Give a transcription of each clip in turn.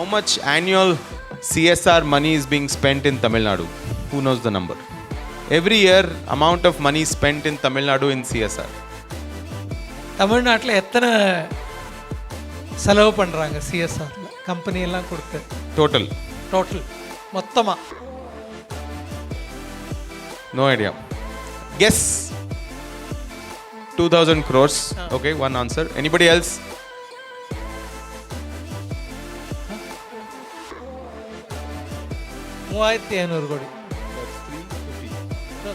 how much annual CSR money is being spent in Tamil Nadu? Who knows the number? Every year, amount of money spent in Tamil Nadu in CSR. தமிழ்நாட்டில் எத்தனை செலவு பண்ணுறாங்க சிஎஸ்ஆரில் company எல்லாம் கொடுத்து? Total. மொத்தமாக? No idea. Guess. 2,000 crores. Okay, one answer. Anybody else? 3,500 crore.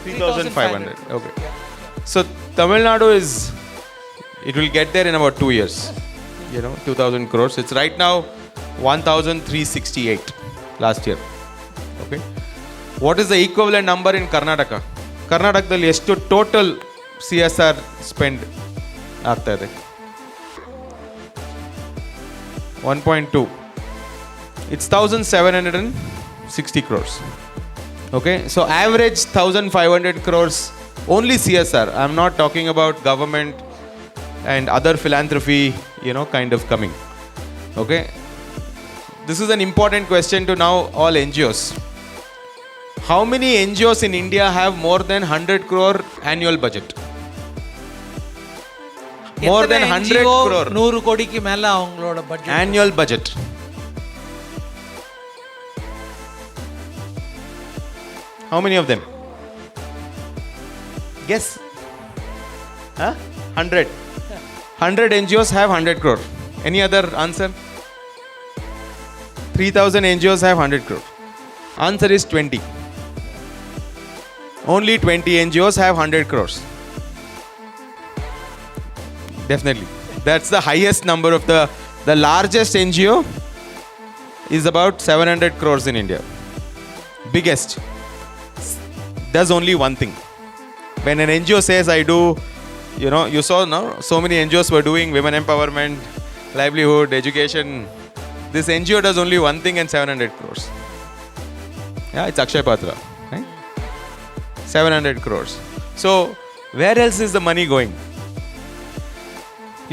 3,500. Okay. So Tamil Nadu it will get there in about 2 years. 2,000 crores. It's right now 1,368 last year. Okay. What is the equivalent number in Karnataka? Karnataka ಎಷ್ಟು total CSR spend ಆಗ್ತಾ ಇದೆ? 1.2. It's 1,760 crores. Okay, so average 1,500 crores only CSR. I'm not talking about government and other philanthropy, kind of coming. Okay, this is an important question to now all NGOs. How many NGOs in India have more than 100 crore annual budget? More than 100 crore. 100 கோடிக்கு மேல அவங்களோட budget, annual budget. How many of them? Guess. 100. 100 NGOs have 100 crore. Any other answer? 3,000 NGOs have 100 crore. Answer is 20. Only 20 NGOs have 100 crores. Definitely. That's the highest number of the largest NGO is about 700 crores in India. Biggest does only one thing. When an NGO says I do, you saw now so many NGOs were doing women empowerment, livelihood, education. This NGO does only one thing and 700 crores. Yeah, it's Akshay Patra, right? 700 crores. So where else is the money going?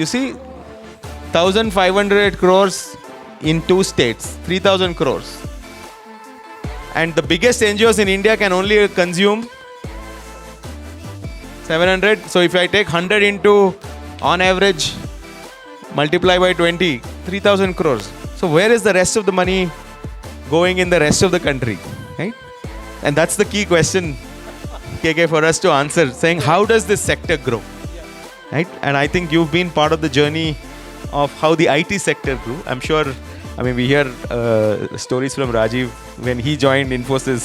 You see, 1,500 crores in 2 states, 3,000 crores. And the biggest NGOs in India can only consume 700. So if I take 100 into, on average, multiply by 20, 3,000 crores. So where is the rest of the money going in the rest of the country, right? And that's the key question, KK, for us to answer, saying how does this sector grow, right? And I think you've been part of the journey of how the IT sector grew. I'm sure, we hear stories from Rajiv when he joined Infosys,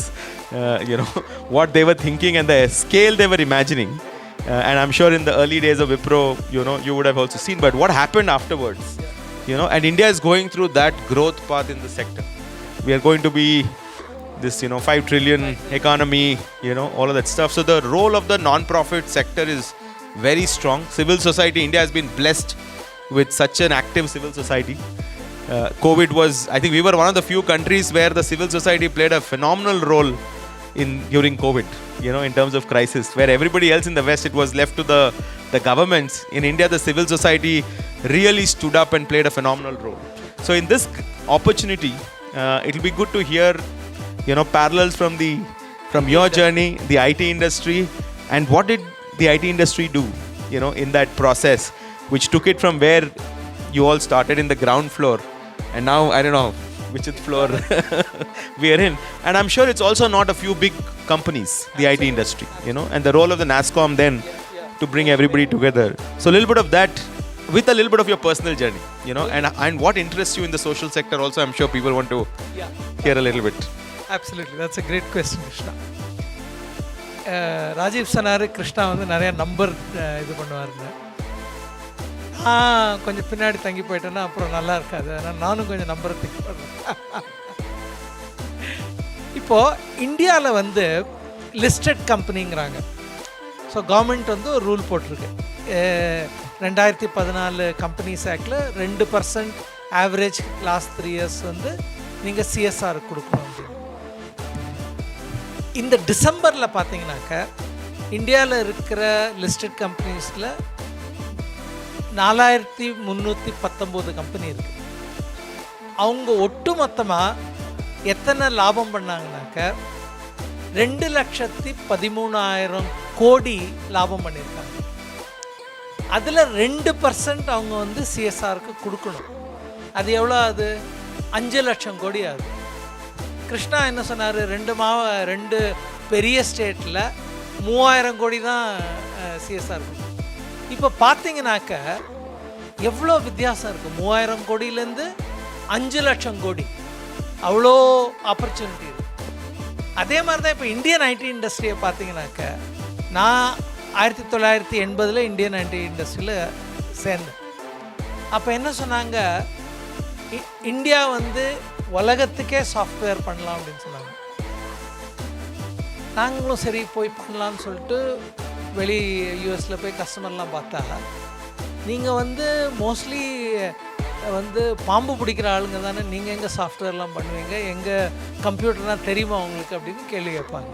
what they were thinking and the scale they were imagining. And I'm sure in the early days of Wipro, you would have also seen. But what happened afterwards? And India is going through that growth path in the sector. We are going to be this, 5 trillion economy, all of that stuff. So the role of the non-profit sector is very strong. Civil society, India has been blessed with such an active civil society. COVID was, I think we were one of the few countries where the civil society played a phenomenal role during COVID, in terms of crisis, where everybody else in the West, it was left to the governments. In India, the civil society really stood up and played a phenomenal role. So in this opportunity, it will be good to hear, parallels from your journey, the IT industry, and what did the IT industry do, in that process, which took it from where you all started in the ground floor, and now, I don't know which floor we are in. And I'm sure it's also not a few big companies, the IT industry, and the role of the NASSCOM then to bring everybody together. So a little bit of that with a little bit of your personal journey, and what interests you in the social sector also. I'm sure people want to hear a little bit. Absolutely. That's a great question, Krishna. Rajiv சொன்னார், கிருஷ்ணா நிறைய number இது பண்ணுவாருன்னு. கொஞ்சம் பின்னாடி தங்கி போயிட்டேன்னா அப்புறம் நல்லா இருக்காது. அதனால் நானும் கொஞ்சம் நம்பரை திங்க் பண்ணுறேன். இப்போது இந்தியாவில் லிஸ்டட் கம்பெனிங்கிறாங்க. ஸோ கவர்மெண்ட் ஒரு ரூல் போட்டிருக்கு. 2014 கம்பெனிஸ் ஆக்டில் 2% ஆவரேஜ் லாஸ்ட் 3 years நீங்கள் சிஎஸ்ஆர் கொடுக்கணும் அப்படின்னு. இந்த டிசம்பரில் பார்த்தீங்கன்னாக்க இந்தியாவில் இருக்கிற லிஸ்டட் கம்பெனிஸில் 4,319 கம்பெனி இருக்குது. அவங்க ஒட்டு மொத்தமாக எத்தனை லாபம் பண்ணாங்கனாக்க 2,13,000 கோடி லாபம் பண்ணியிருக்காங்க. அதில் 2% அவங்க வந்து சிஎஸ்ஆருக்கு கொடுக்கணும். அது எவ்வளோ? அது 5 லட்சம் கோடி ஆகுது. கிருஷ்ணா என்ன சொன்னார், 2 பெரிய ஸ்டேட்டில் 3,000 கோடி தான் சிஎஸ்ஆர் கொடுக்கும். இப்போ பார்த்தீங்கன்னாக்க எவ்வளோ வித்தியாசம் இருக்குது. 3,000 கோடியிலேருந்து 5 லட்சம் கோடி, அவ்வளோ ஆப்பர்ச்சுனிட்டி இருக்குது. அதே மாதிரி தான் இப்போ இந்தியன் ஐடி இண்டஸ்ட்ரியை பார்த்தீங்கன்னாக்க, நான் 1980 இந்தியன் ஐடி இண்டஸ்ட்ரியில் சேர்ந்தேன். அப்போ என்ன சொன்னாங்க, இந்தியா வந்து உலகத்துக்கே சாஃப்ட்வேர் பண்ணலாம் அப்படின்னு சொன்னாங்க. நாங்களும் சரி போய் பண்ணலான்னு சொல்லிட்டு வெளி யூஎஸில் போய் கஸ்டமர்லாம் பார்த்தா, நீங்கள் வந்து மோஸ்ட்லி வந்து பாம்பு பிடிக்கிற ஆளுங்க தானே, நீங்கள் எங்கே சாஃப்ட்வேர்லாம் பண்ணுவீங்க, எங்கள் கம்ப்யூட்டர்லாம் தெரியுமா உங்களுக்கு அப்படின்னு கேள்வி கேட்பாங்க.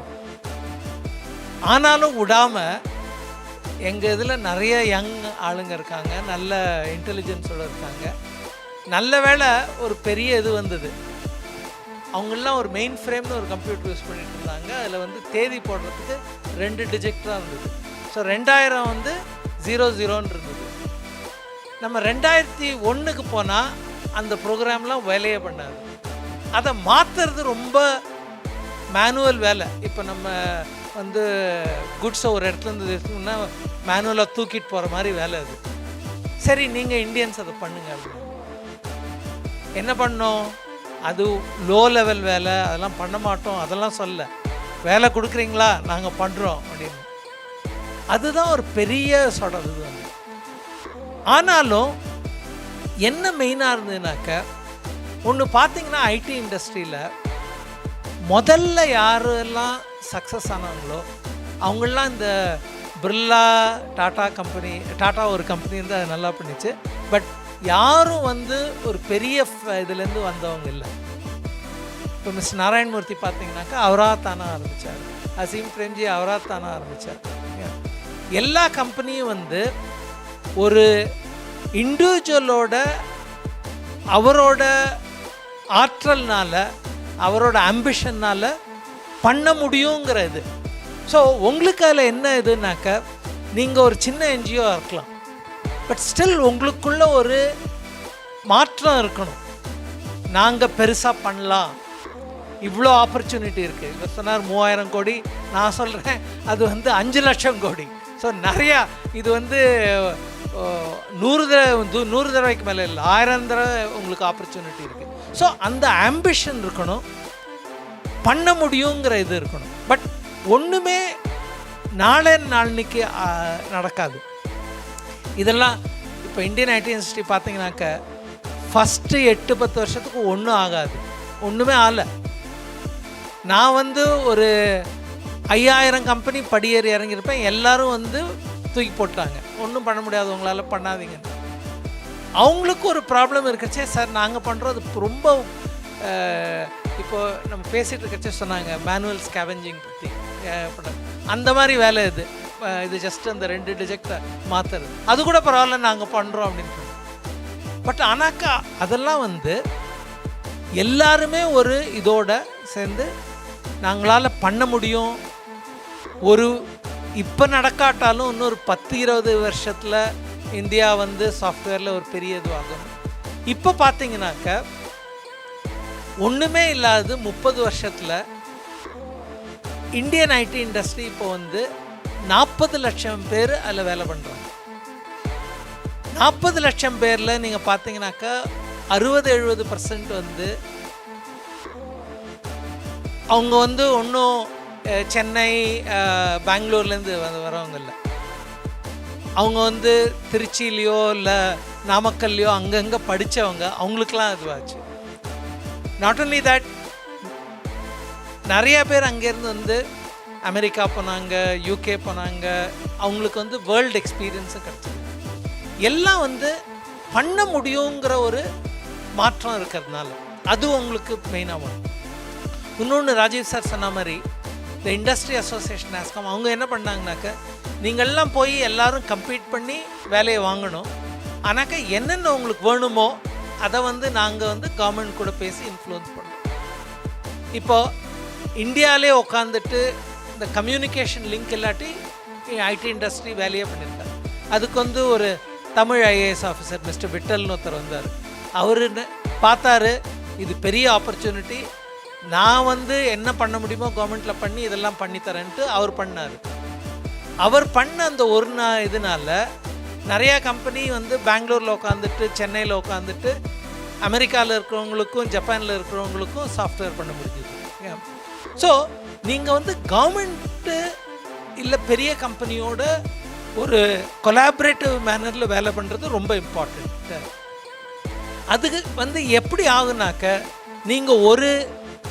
ஆனாலும் விடாமல் எங்கள் இதில் நிறைய யங் ஆளுங்க இருக்காங்க, நல்ல இன்டெலிஜென்ஸோடு இருக்காங்க. நல்ல வேளை ஒரு பெரிய இது வந்தது. அவங்களாம் ஒரு மெயின் ஃப்ரேம்னு ஒரு கம்ப்யூட்டர் யூஸ் பண்ணிட்டு இருந்தாங்க. அதில் வந்து தேதி போடுறதுக்கு 2 டிஜிட் தான் இருந்தது. ஸோ 2000 வந்து 00 இருந்தது. நம்ம 2001க்கு போனால் அந்த ப்ரோக்ராம்லாம் வேலையே பண்ணாது. அதை மாற்றுறது ரொம்ப மேனுவல் வேலை. இப்போ நம்ம வந்து குட்ஸை ஒரு இடத்துலேருந்து எடுத்தோம்னா மேனுவலாக தூக்கிட்டு போகிற மாதிரி வேலை அது. சரி, நீங்கள் இந்தியன்ஸ் அதை பண்ணுங்க அப்படின்னு. என்ன பண்ணோம், அது லோ லெவல் வேலை, அதெல்லாம் பண்ண மாட்டோம், அதெல்லாம் சொல்ல, வேலை கொடுக்குறீங்களா நாங்கள் பண்ணுறோம் அப்படின்னு. அதுதான் ஒரு பெரிய சொல்கிறது வந்து. ஆனாலும் என்ன மெயினாக இருந்ததுனாக்க, ஒன்று பார்த்தீங்கன்னா ஐடி இண்டஸ்ட்ரியில் முதல்ல யாரெல்லாம் சக்ஸஸ் ஆனாங்களோ அவங்களெலாம் இந்த பிர்லா, டாட்டா ஒரு கம்பெனி இருந்து அது நல்லா பண்ணிச்சு. பட் யாரும் வந்து ஒரு பெரிய இதுலேருந்து வந்தவங்க இல்லை. இப்போ மிஸ்டர் நாராயண் மூர்த்தி பார்த்தீங்கன்னாக்கா அவராக தானே ஆரம்பித்தார். அசீம் பிரேம்ஜி அவராக தானே ஆரம்பித்தார். எல்லா கம்பெனியும் வந்து ஒரு இண்டிவிஜுவலோட அவரோட ஆற்றல்னால, அவரோட ஆம்பிஷன்னால் பண்ண முடியுங்கிற இது. ஸோ உங்களுக்கு அதில் என்ன இதுனாக்க, நீங்கள் ஒரு சின்ன என்ஜிஓ இருக்கலாம், பட் ஸ்டில் உங்களுக்குள்ள ஒரு மாற்றம் இருக்கணும். நாங்கள் பெருசாக பண்ணலாம், இவ்வளோ ஆப்பர்ச்சுனிட்டி இருக்குது. இப்போ சொன்னார் 3,000 கோடி, நான் சொல்கிறேன் அது வந்து 5 லட்சம் கோடி. ஸோ நிறையா இது வந்து 100 தடவைக்கு மேலே இல்லை, 1000 தடவை உங்களுக்கு ஆப்பர்ச்சுனிட்டி இருக்குது. ஸோ அந்த ஆம்பிஷன் இருக்கணும், பண்ண முடியுங்கிற இது இருக்கணும். பட் ஒன்றுமே நாளைக்கு நடக்காது. இதெல்லாம் இப்போ இந்தியன் ஐடி இண்டஸ்ட்ரி பார்த்தீங்கன்னாக்க ஃபஸ்ட்டு 8-10 வருஷத்துக்கு ஒன்றும் ஆகாது, ஒன்றுமே ஆகலை. நான் வந்து ஒரு 5000 கம்பெனி படியேறி இறங்கியிருப்பேன், எல்லோரும் வந்து தூக்கி போட்டாங்க, ஒன்றும் பண்ண முடியாது, உங்களால் பண்ணாதீங்க. அவங்களுக்கு ஒரு ப்ராப்ளம் இருக்கச்சே, சார் நாங்கள் பண்ணுறோம் அது ரொம்ப இப்போது நம்ம பேசிகிட்டு இருக்கச்சே சொன்னாங்க மேனுவல் ஸ்கேவெஞ்சிங் பற்றி, அந்த மாதிரி வேலை இது ஜஸ்ட் அந்த 2 டிஜிட்டை மாற்றுறது, அது கூட பரவாயில்ல நாங்கள் பண்ணுறோம் அப்படின்னு. பட் ஆனாக்கா அதெல்லாம் வந்து எல்லாருமே ஒரு இதோட சேர்ந்து நாங்களால் பண்ண முடியும். ஒரு இப்போ நடக்காட்டாலும் இன்னொரு 10-20 வருஷத்தில் இந்தியா வந்து சாஃப்ட்வேரில் ஒரு பெரிய இதுவாகும். இப்போ பார்த்தீங்கன்னாக்க ஒன்றுமே இல்லாது 30 வருஷத்தில் இந்தியன் ஐடி இண்டஸ்ட்ரி இப்போ வந்து 40 லட்சம் பேர் அதில் வேலை பண்ணுறாங்க. 40 லட்சம் பேரில் நீங்கள் பார்த்தீங்கன்னாக்கா 60-70% வந்து அவங்க வந்து ஒன்றும் சென்னை, பெங்களூர்லேருந்து வரவங்க இல்லை. அவங்க வந்து திருச்சியிலையோ இல்லை நாமக்கல்லையோ அங்கங்கே படித்தவங்க, அவங்களுக்கெல்லாம் இதுவாச்சு. நாட் ஒன்லி தட், நிறையா பேர் அங்கேருந்து வந்து அமெரிக்கா போனாங்க, யூகே போனாங்க, அவங்களுக்கு வந்து வேர்ல்டு எக்ஸ்பீரியன்ஸும் கிடச்சிது. எல்லாம் வந்து பண்ண முடியுங்கிற ஒரு மாற்றம் இருக்கிறதுனால அது உங்களுக்கு மெயினாக வரும். இன்னொன்று ராஜீவ் சார் சொன்ன மாதிரி இந்த இண்டஸ்ட்ரி அசோசியேஷன் ஆஸ்காம் அவங்க என்ன பண்ணாங்கனாக்க, நீங்கள்லாம் போய் எல்லோரும் கம்பீட் பண்ணி வேலையை வாங்கணும், ஆனாக்கா என்னென்ன உங்களுக்கு வேணுமோ அதை வந்து நாங்கள் வந்து கவர்மெண்ட் கூட பேசி இன்ஃப்ளூயன்ஸ் பண்ணுறோம். இப்போது இந்தியாவிலே உட்காந்துட்டு இந்த கம்யூனிகேஷன் லிங்க் இல்லாட்டி ஐடி இண்டஸ்ட்ரி வேலையே பண்ணியிருக்காரு. அதுக்கு வந்து ஒரு தமிழ் ஐஏஎஸ் ஆஃபீஸர் மிஸ்டர் விட்டல்னு ஒருத்தர் வந்தார். அவர் பார்த்தாரு இது பெரிய ஆப்பர்ச்சுனிட்டி, நான் வந்து என்ன பண்ண முடியுமோ கவர்மெண்ட்டில் பண்ணி இதெல்லாம் பண்ணித்தரேன்ட்டு அவர் பண்ணார். அவர் பண்ண அந்த ஒரு இதனால நிறையா கம்பெனி வந்து பெங்களூரில் உட்காந்துட்டு சென்னையில் உட்காந்துட்டு அமெரிக்காவில் இருக்கிறவங்களுக்கும் ஜப்பானில் இருக்கிறவங்களுக்கும் சாஃப்ட்வேர் பண்ண முடிஞ்சுது. ஸோ நீங்கள் வந்து கவர்மெண்ட்டு இல்லை பெரிய கம்பெனியோட ஒரு கொலாபரேட்டிவ் மேனரில் வேலை பண்ணுறது ரொம்ப இம்பார்ட்டண்ட். அதுக்கு வந்து எப்படி ஆகுனாக்க நீங்கள் ஒரு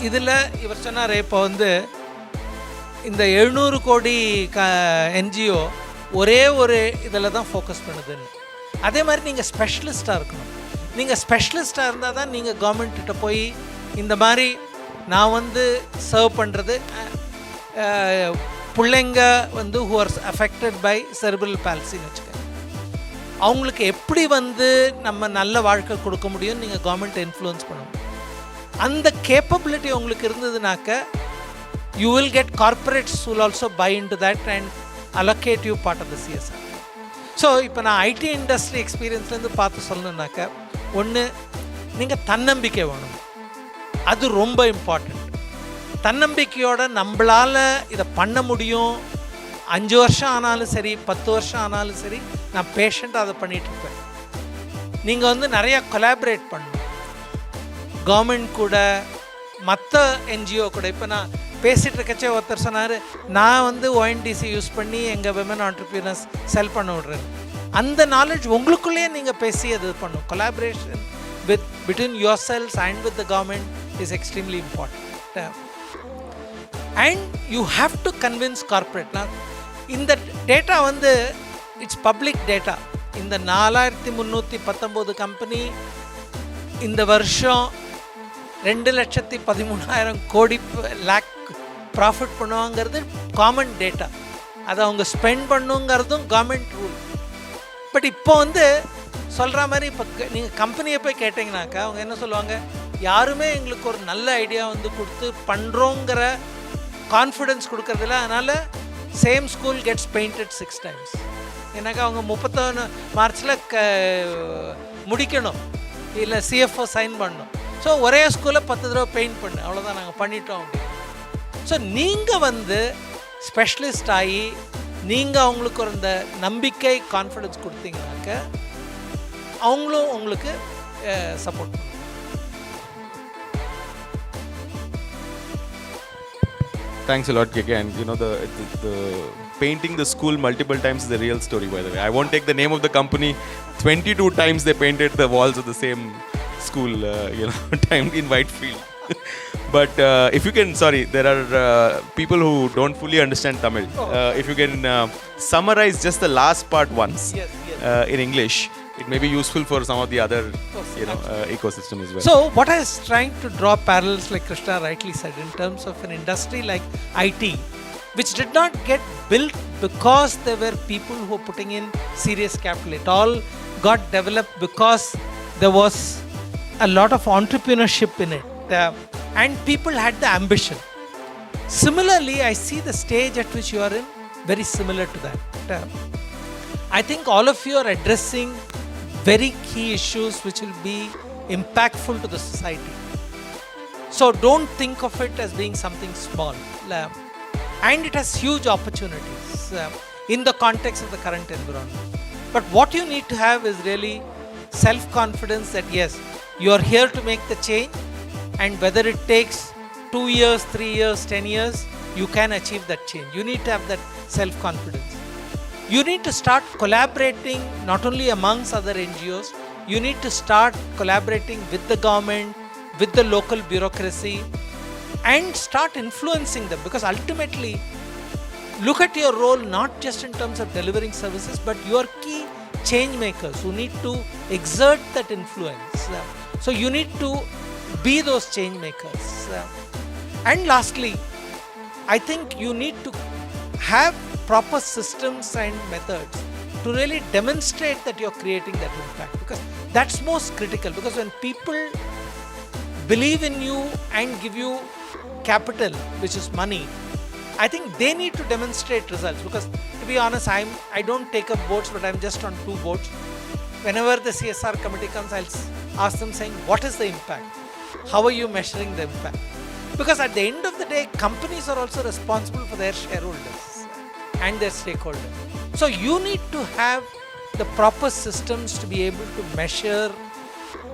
இதில் இவர் சொன்னார் இப்போ வந்து இந்த 700 கோடி என்ஜிஓ ஒரே ஒரு இதில் தான் ஃபோக்கஸ் பண்ணுதுன்னு. அதே மாதிரி நீங்கள் ஸ்பெஷலிஸ்ட்டாக இருக்கணும். நீங்கள் ஸ்பெஷலிஸ்ட்டாக இருந்தால் தான் நீங்கள் கவர்மெண்ட்டிட்ட போய் இந்த மாதிரி நான் வந்து சர்வ் பண்ணுறது பிள்ளைங்க வந்து who are affected by cerebral பால்சின்னு வச்சுக்கோங்க, அவங்களுக்கு எப்படி வந்து நம்ம நல்ல வாழ்க்கை கொடுக்க முடியும்னு நீங்கள் கவர்மெண்ட்டை இன்ஃப்ளூயன்ஸ் பண்ணணும். அந்த கேப்பபிலிட்டி உங்களுக்கு இருந்ததுனாக்க you will get corporates will also buy into that and allocate you part of the CSR. So இப்போ நான் ஐடி இண்டஸ்ட்ரி எக்ஸ்பீரியன்ஸ்லேருந்து பார்த்து சொல்லணுன்னாக்க, ஒன்று நீங்கள் தன்னம்பிக்கை வேணும், அது ரொம்ப இம்பார்ட்டண்ட். தன்னம்பிக்கையோட நம்மளால் இதை பண்ண முடியும், 5 வருஷம் ஆனாலும் சரி 10 வருஷம் ஆனாலும் சரி நான் பேஷண்ட்டாக அதை பண்ணிகிட்ருப்பேன். நீங்கள் வந்து நிறையா கொலாபரேட் பண்ணணும் கவர்மெண்ட் கூட, மற்ற என்ஜிஓ கூட. இப்போ நான் பேசிகிட்டு இருக்கச்சே ஒருத்தர் சொன்னார், நான் வந்து ஓஎன்டிசி யூஸ் பண்ணி எங்கள் விமன் ஆண்டர்பிரினர்ஸ் செல் பண்ண விட்றேன். அந்த நாலேஜ் உங்களுக்குள்ளேயே நீங்கள் பேசி அது பண்ணணும். Collaboration with between your cells and with the government is extremely important. And you have to convince corporate. இந்த டேட்டா வந்து இட்ஸ் பப்ளிக் டேட்டா. இந்த 4319 கம்பெனி இந்த வருஷம் 2,13,000 கோடி லேக் ப்ராஃபிட் பண்ணுவாங்கிறது காமன் டேட்டா. அதை அவங்க ஸ்பெண்ட் பண்ணுங்கிறதும் கவர்மெண்ட் ரூல். பட் இப்போ வந்து சொல்கிற மாதிரி இப்போ நீங்கள் கம்பெனியை போய் கேட்டிங்கனாக்கா அவங்க என்ன சொல்லுவாங்க, யாருமே எங்களுக்கு ஒரு நல்ல ஐடியா வந்து கொடுத்து பண்ணுறோங்கிற கான்ஃபிடென்ஸ் கொடுக்கறதில்ல. அதனால் same school gets painted 6 times. ஏன்னாக்கா அவங்க 31 மார்ச்சில் முடிக்கணும், இல்லை சிஎஃப்ஓ சைன் பண்ணணும். ஸோ ஒரே ஸ்கூலில் 10 தடவை பெயிண்ட் பண்ணு, அவ்வளோதான் நாங்கள் பண்ணிட்டோம் அப்படின்னு. ஸோ நீங்கள் வந்து ஸ்பெஷலிஸ்ட் ஆகி நீங்கள் அவங்களுக்கு ஒரு இந்த நம்பிக்கை கான்ஃபிடென்ஸ் கொடுத்தீங்கன்னாக்க அவங்களும் உங்களுக்கு சப்போர்ட் பண்ணுவாங்க. Thanks a lot, KK. And you know, the painting the school multiple times is a real story, by the way. I won't take the name of the company. 22 times they painted the walls of the same school, timed in Whitefield. But if you can, sorry, there are people who don't fully understand Tamil. If you can summarize just the last part once in English, it may be useful for some of the other, ecosystem as well. So what I was trying to draw parallels, like Krishna rightly said, in terms of an industry like IT, which did not get built because there were people who were putting in serious capital. It all got developed because there was a lot of entrepreneurship in it, and people had the ambition. Similarly, I see the stage at which you are in very similar to that. I think all of you are addressing very key issues which will be impactful to the society. So don't think of it as being something small. And it has huge opportunities in the context of the current environment. But what you need to have is really self-confidence that yes, you are here to make the change, and whether it takes 2 years, 3 years, 10 years, you can achieve that change. You need to have that self-confidence. You need to start collaborating not only amongst other NGOs, you need to start collaborating with the government, with the local bureaucracy, and start influencing them, because ultimately look at your role not just in terms of delivering services, but you are key change makers who need to exert that influence. So you need to be those change makers. And lastly, I think you need to have proper systems and methods to really demonstrate that you're creating that impact, because that's most critical. Because when people believe in you and give you capital, which is money, I think they need to demonstrate results. Because to be honest, I don't take up boards, but I'm just on 2 boards. Whenever the CSR committee comes, I'll ask them saying, what is the impact? How are you measuring the impact? Because at the end of the day, companies are also responsible for their shareholders and their stakeholders. So you need to have the proper systems to be able to measure,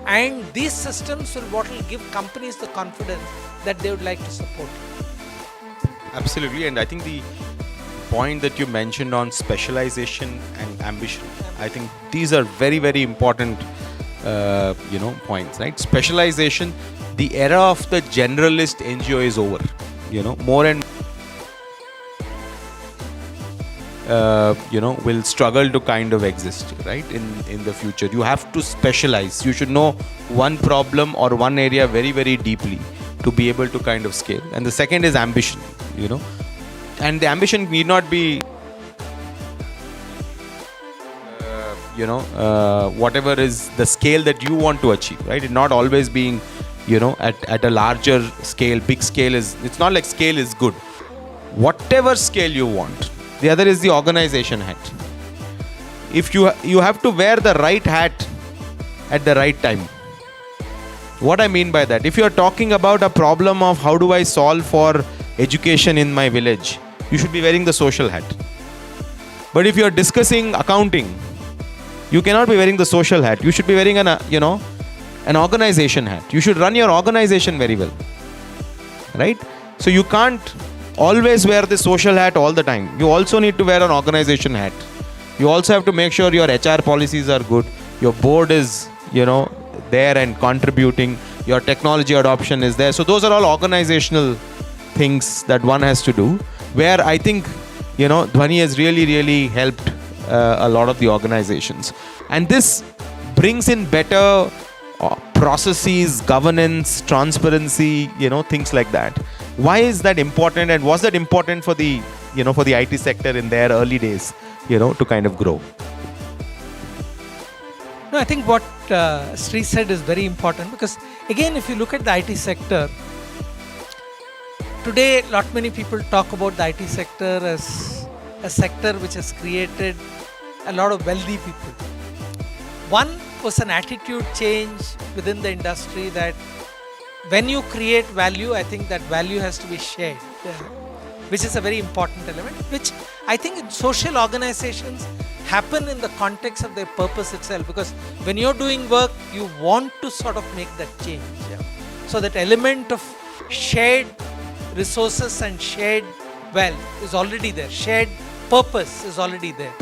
and these systems will what will give companies the confidence that they would like to support. Absolutely, and I think the point that you mentioned on specialization and ambition, I think these are very, very important, points, right? Specialization, the era of the generalist NGO is over. More and will struggle to kind of exist, right? In the future, you have to specialize. You should know one problem or one area very, very deeply to be able to kind of scale. And the second is ambition, and the ambition need not be whatever is the scale that you want to achieve, right? It not always being at a larger scale. Big scale it's not like scale is good. Whatever scale you want. The other is the organization hat. If you have to wear the right hat at the right time. What I mean by that, if you are talking about a problem of how do I solve for education in my village, you should be wearing the social hat. But if you are discussing accounting, you cannot be wearing the social hat. You should be wearing an organization hat. You should run your organization very well, right? So you can't always wear the social hat all the time. You also need to wear an organization hat. You also have to make sure your HR policies are good. Your board is, there and contributing. Your technology adoption is there. So those are all organizational things that one has to do. Where I think, Dhwani has really, really helped a lot of the organizations. And this brings in better processes, governance, transparency, things like that. Why is that important, and was that important for the IT sector in their early days, to kind of grow? No, I think what Sri said is very important, because again, if you look at the IT sector, today many people talk about the IT sector as a sector which has created a lot of wealthy people. One was an attitude change within the industry that when you create value, I think that value has to be shared, which is a very important element, which I think in social organizations happen in the context of their purpose itself, because when you're doing work, you want to sort of make that change. So that element of shared resources and shared wealth is already there. Shared purpose is already there.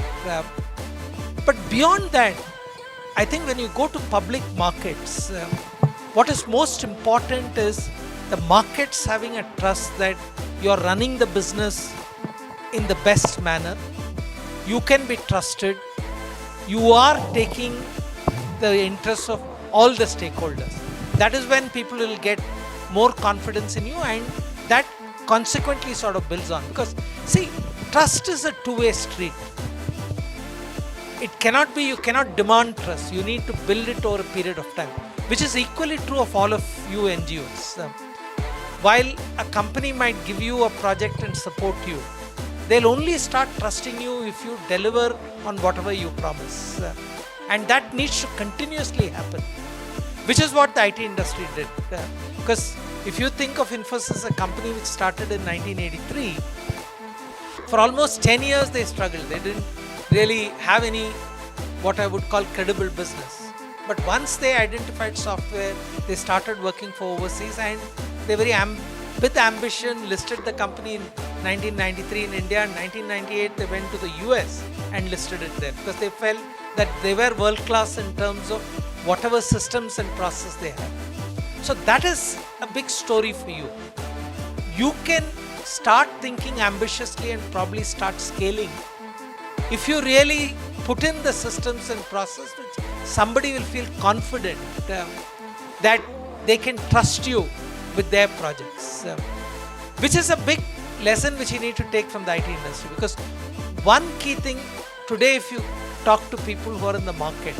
But beyond that, I think when you go to public markets, what is most important is the markets having a trust that you're running the business in the best manner. You can be trusted. You are taking the interests of all the stakeholders. That is when people will get more confidence in you, and that consequently sort of builds on. Because see, trust is a two-way street. It cannot be, you cannot demand trust. You need to build it over a period of time, which is equally true of all of you NGOs. While a company might give you a project and support you, they'll only start trusting you if you deliver on whatever you promise. And that needs to continuously happen, which is what the IT industry did. Because if you think of Infosys, a company which started in 1983, for almost 10 years they struggled. They didn't really have any, what I would call, credible business. But once they identified software, they started working for overseas, and they very with ambition listed the company in 1993 in India, and 1998 they went to the US and listed it there, because they felt that they were world class in terms of whatever systems and process they had. So that is a big story for you. You can start thinking ambitiously and probably start scaling if you really put in the systems and process, which somebody will feel confident that they can trust you with their projects, which is a big lesson which you need to take from the IT industry. Because one key thing today, if you talk to people who are in the market.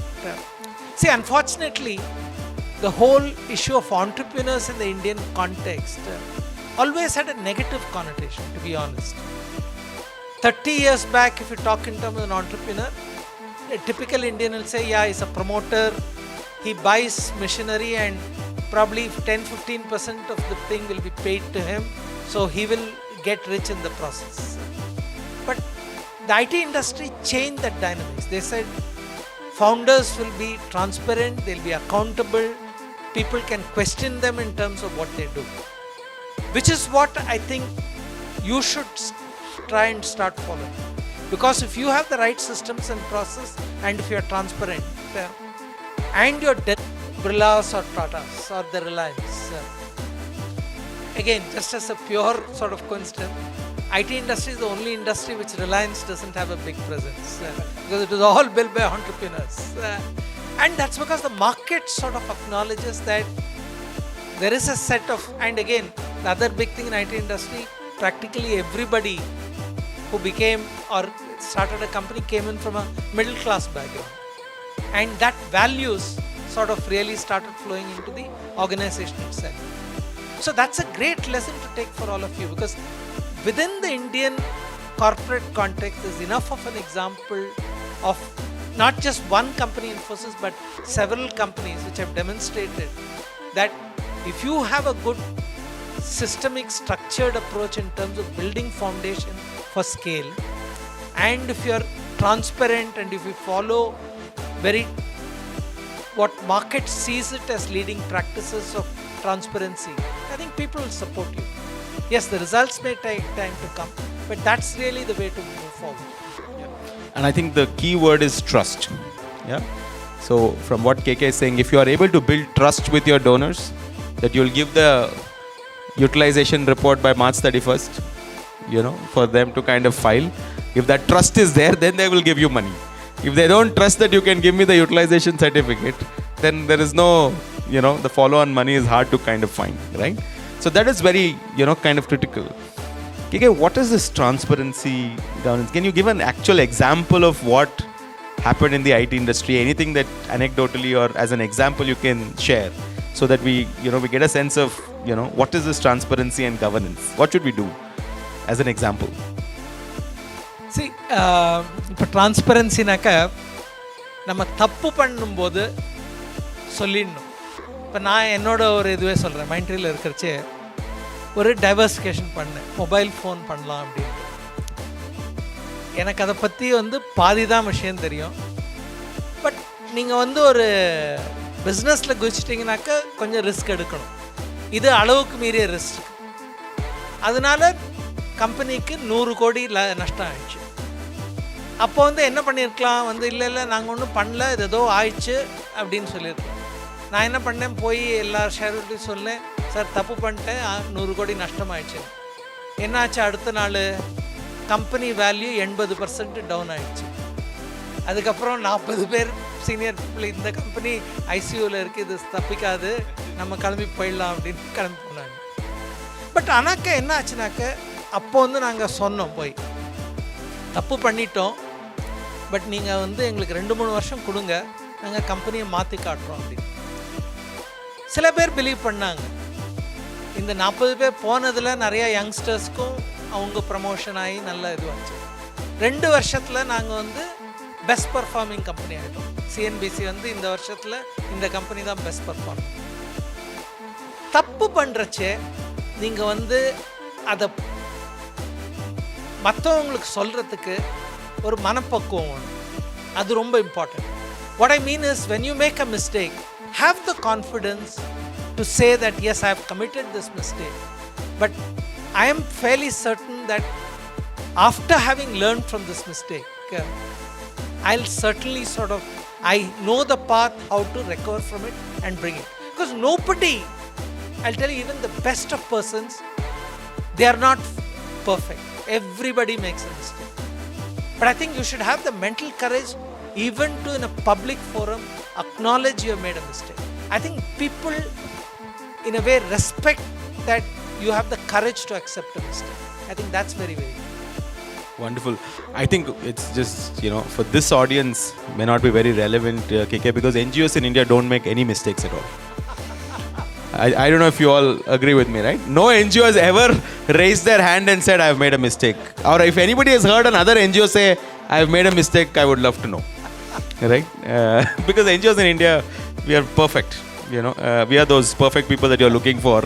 See, unfortunately, the whole issue of entrepreneurs in the Indian context always had a negative connotation, to be honest. 30 years back, if you talk in terms of an entrepreneur, a typical Indian will say, yeah, he's a promoter, he buys machinery and probably 10-15% of the thing will be paid to him, so he will get rich in the process. But the IT industry changed that dynamics. They said founders will be transparent, they'll be accountable, people can question them in terms of what they do. Which is what I think you should try and start following. Because if you have the right systems and process, and if you are transparent, and you're Birlas or Tatas or the Reliance, again, just as a pure sort of coincidence, IT industry is the only industry which Reliance doesn't have a big presence, because it is all built by entrepreneurs. And that's because the market sort of acknowledges that there is a set of, and again, the other big thing in IT industry, practically everybody who became or started a company came in from a middle class background. And that values sort of really started flowing into the organization itself. So that's a great lesson to take for all of you, because within the Indian corporate context, there's enough of an example of not just one company Infosys, but several companies which have demonstrated that if you have a good systemic structured approach in terms of building foundation for scale, and if you're transparent and if you follow very what market sees it as leading practices of transparency, I think people will support you. Yes, the results may take time to come, but that's really the way to move forward. And I think the key word is trust. Yeah. So from what KK is saying, if you are able to build trust with your donors, that you'll give the utilization report by March 31st, for them to kind of file. If that trust is there, then they will give you money. If they don't trust that you can give me the utilization certificate, then there is no, the follow-on money is hard to kind of find, right? So that is very, kind of critical. KK, what is this transparency governance? Can you give an actual example of what happened in the IT industry? Anything that anecdotally or as an example you can share, so that we get a sense of, what is this transparency and governance? What should we do as an example? See, இப்போ டிரான்ஸ்பரன்சினாக்கா நம்ம தப்பு பண்ணும்போது சொல்லிடணும். இப்போ நான் என்னோட ஒரு இதுவே சொல்கிறேன், மைண்ட்ரியில் இருக்கிறச்சே ஒரு டைவர்சிஃபிகேஷன் பண்ணேன், மொபைல் ஃபோன் பண்ணலாம் அப்படின்ட்டு. எனக்கு அதை பற்றி பாதி தான் விஷயம் தெரியும். பட் நீங்கள் ஒரு பிஸ்னஸில் குதிச்சிட்டிங்கனாக்கா கொஞ்சம் ரிஸ்க் எடுக்கணும். இது அளவுக்கு மீறிய ரிஸ்க். அதனால கம்பெனிக்கு 100 கோடி நஷ்டம் ஆயிடுச்சு. அப்போ என்ன பண்ணியிருக்கலாம், இல்லை நாங்கள் ஒன்றும் பண்ணல, இது ஏதோ ஆயிடுச்சு அப்படின்னு சொல்லியிருக்கோம். நான் என்ன பண்ணேன், போய் எல்லா ஷேர்ஹோல்டர்ஸையும் சொன்னேன், சார் தப்பு பண்ணிட்டேன், 100 கோடி நஷ்டம் ஆயிடுச்சு. என்னாச்சு, அடுத்த நாள் கம்பெனி வேல்யூ 80% டவுன் ஆயிடுச்சு. அதுக்கப்புறம் 40 பேர் சீனியர் பீப்புள், இந்த கம்பெனி ஐசியூவில் இருக்குது, இது தப்பிக்காது, நம்ம கிளம்பி போயிடலாம் அப்படின்னு கிளம்பி போனாங்க. பட் ஆனாக்கா என்ன ஆச்சுனாக்க, அப்போ நாங்கள் சொன்னோம், போய் தப்பு பண்ணிட்டோம், பட் நீங்கள் எங்களுக்கு 2-3 வருஷம் கொடுங்க, நாங்கள் கம்பெனியை மாற்றி காட்டுறோம் அப்படின்னு. சில பேர் பிலீவ் பண்ணாங்க. இந்த 40 பேர் போனதில் நிறையா யங்ஸ்டர்ஸ்க்கும் அவங்க ப்ரமோஷன் ஆகி நல்ல இதுவாச்சு. 2 வருஷத்தில் நாங்கள் பெஸ்ட் பர்ஃபார்மிங் கம்பெனி ஆகிட்டோம். சிஎன்பிசி இந்த வருஷத்தில் இந்த கம்பெனி தான் பெஸ்ட் பர்ஃபார்மிங். தப்பு பண்ணுறச்சே நீங்கள் அதை மற்றவங்களுக்கு சொல்கிறதுக்கு ஒரு மனப்பக்குவம் வேணும். அது ரொம்ப important. What I mean is, when you make a mistake, have the confidence to say that yes, I have committed this mistake, but I am fairly certain that after having learned from this mistake, I'll certainly I know the path how to recover from it and bring it. Because nobody, I'll tell you, even the best of persons, they are not perfect. Everybody makes a mistake. But I think you should have the mental courage, even to in a public forum, acknowledge you have made a mistake. I think people, in a way, respect that you have the courage to accept a mistake. I think that's very, very good. Wonderful. I think it's just, for this audience, may not be very relevant, KK, because NGOs in India don't make any mistakes at all. I don't know if you all agree with me, right? No NGO has ever raised their hand and said, I've made a mistake. Or if anybody has heard another NGO say, I've made a mistake, I would love to know. Right? Because NGOs in India, we are perfect. We are those perfect people that you're looking for,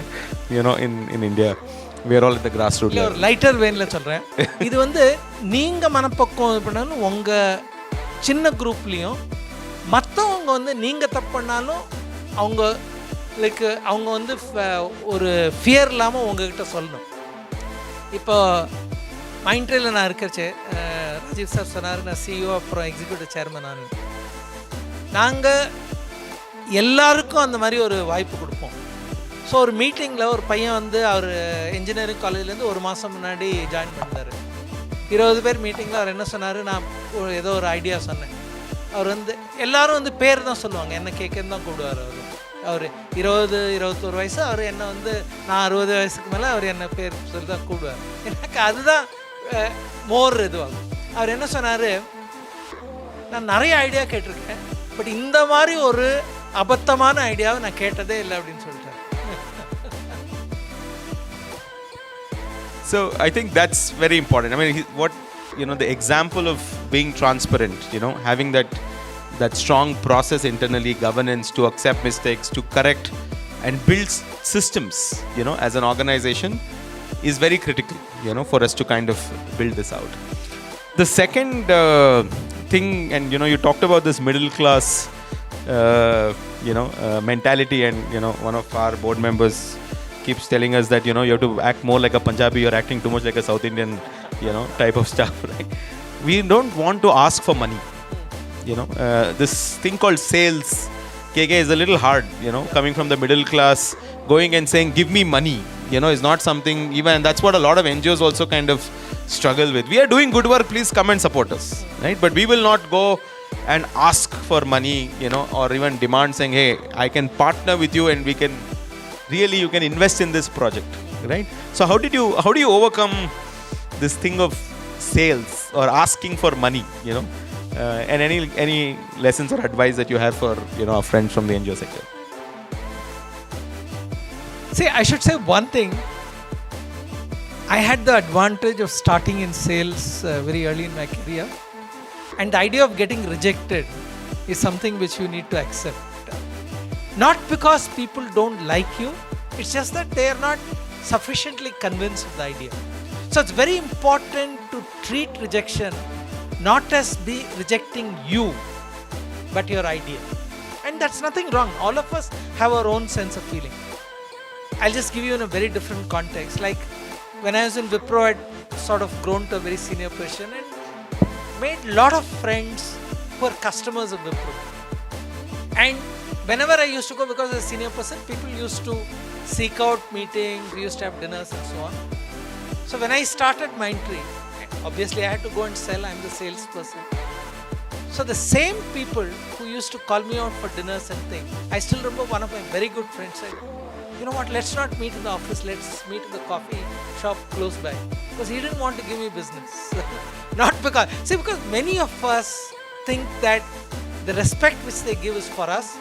in India. We are all at the grassroots level. ஒரு lighter வேனில் சொல்கிறேன். இது வந்து நீங்கள் மனப்பக்கம் பண்ணாலும் உங்கள் சின்ன குரூப்லேயும் மற்றவங்க வந்து நீங்கள் தப்பு பண்ணாலும் அவங்க வந்து ஒரு ஃபியர் இல்லாமல் உங்ககிட்ட சொல்லணும். இப்போ மைண்ட்ரேயில் நான் இருக்கிறச்சே ராஜீவ் சார் சொன்னார், நான் சிஇஓ அப்புறம் எக்ஸிக்யூட்டிவ் சேர்மன். நாங்கள் எல்லாருக்கும் அந்த மாதிரி ஒரு வாய்ப்பு கொடுப்போம். ஸோ ஒரு மீட்டிங்கில் ஒரு பையன் வந்து அவர் இன்ஜினியரிங் காலேஜ்லேருந்து ஒரு மாதம் முன்னாடி ஜாயின் பண்ணார். 20 பேர் மீட்டிங்கில் அவர் என்ன சொன்னார், நான் ஏதோ ஒரு ஐடியா சொன்னேன். அவர் வந்து எல்லோரும் வந்து பேர் தான் சொல்லுவாங்க, என்ன கேட்குன்னு தான் கூப்பிடுவார். அவர் 20-21 வயசு, அவர் என்ன வந்து நான் 60 வயசுக்கு மேலே அவர் என்ன பேர் சொல்லி தான் கூப்பிடுவார். எனக்கு அதுதான் மோர் இதுவாகும். அவர் என்ன சொன்னார், நான் நிறைய ஐடியா கேட்டிருக்கேன், பட் இந்த மாதிரி ஒரு அபத்தமான ஐடியாவை நான் கேட்டதே இல்லை அப்படின்னு சொல்லிட்டார். So I think that's very important. I mean, the example of being transparent, having that strong process internally, governance to accept mistakes, to correct and build systems, as an organization is very critical, for us to kind of build this out. The second thing, and you talked about this middle class, mentality, and one of our board members keeps telling us that you have to act more like a Punjabi, you're acting too much like a South Indian type of stuff, right? We don't want to ask for money. This thing called sales, KK, is a little hard, coming from the middle class, going and saying give me money, is not something even, and that's what a lot of NGOs also kind of struggle with. We are doing good work, please come and support us, right? But we will not go and ask for money, or even demand saying, hey, I can partner with you and we can really, you can invest in this project, right? So how do you overcome this thing of sales or asking for money, and any lessons or advice that you have for our friends from the NGO sector? See, I should say one thing. I had the advantage of starting in sales very early in my career, and the idea of getting rejected is something which you need to accept. Not because people don't like you, it's just that they are not sufficiently convinced of the idea. So it's very important to treat rejection not as be rejecting you, but your idea. And that's nothing wrong. All of us have our own sense of feeling. I'll just give you in a very different context. Like when I was in Wipro, I'd sort of grown to a very senior position and made a lot of friends who are customers of Wipro. And whenever I used to go, because as a senior person, people used to seek out meetings, we used to have dinners and so on. So when I started Mindtree, obviously I had to go and sell, I'm the salesperson. So the same people who used to call me out for dinners and things, I still remember one of my very good friends said, you know what, let's not meet in the office, let's meet in the coffee shop close by. Because he didn't want to give me business. Not because, because many of us think that the respect which they give is for us.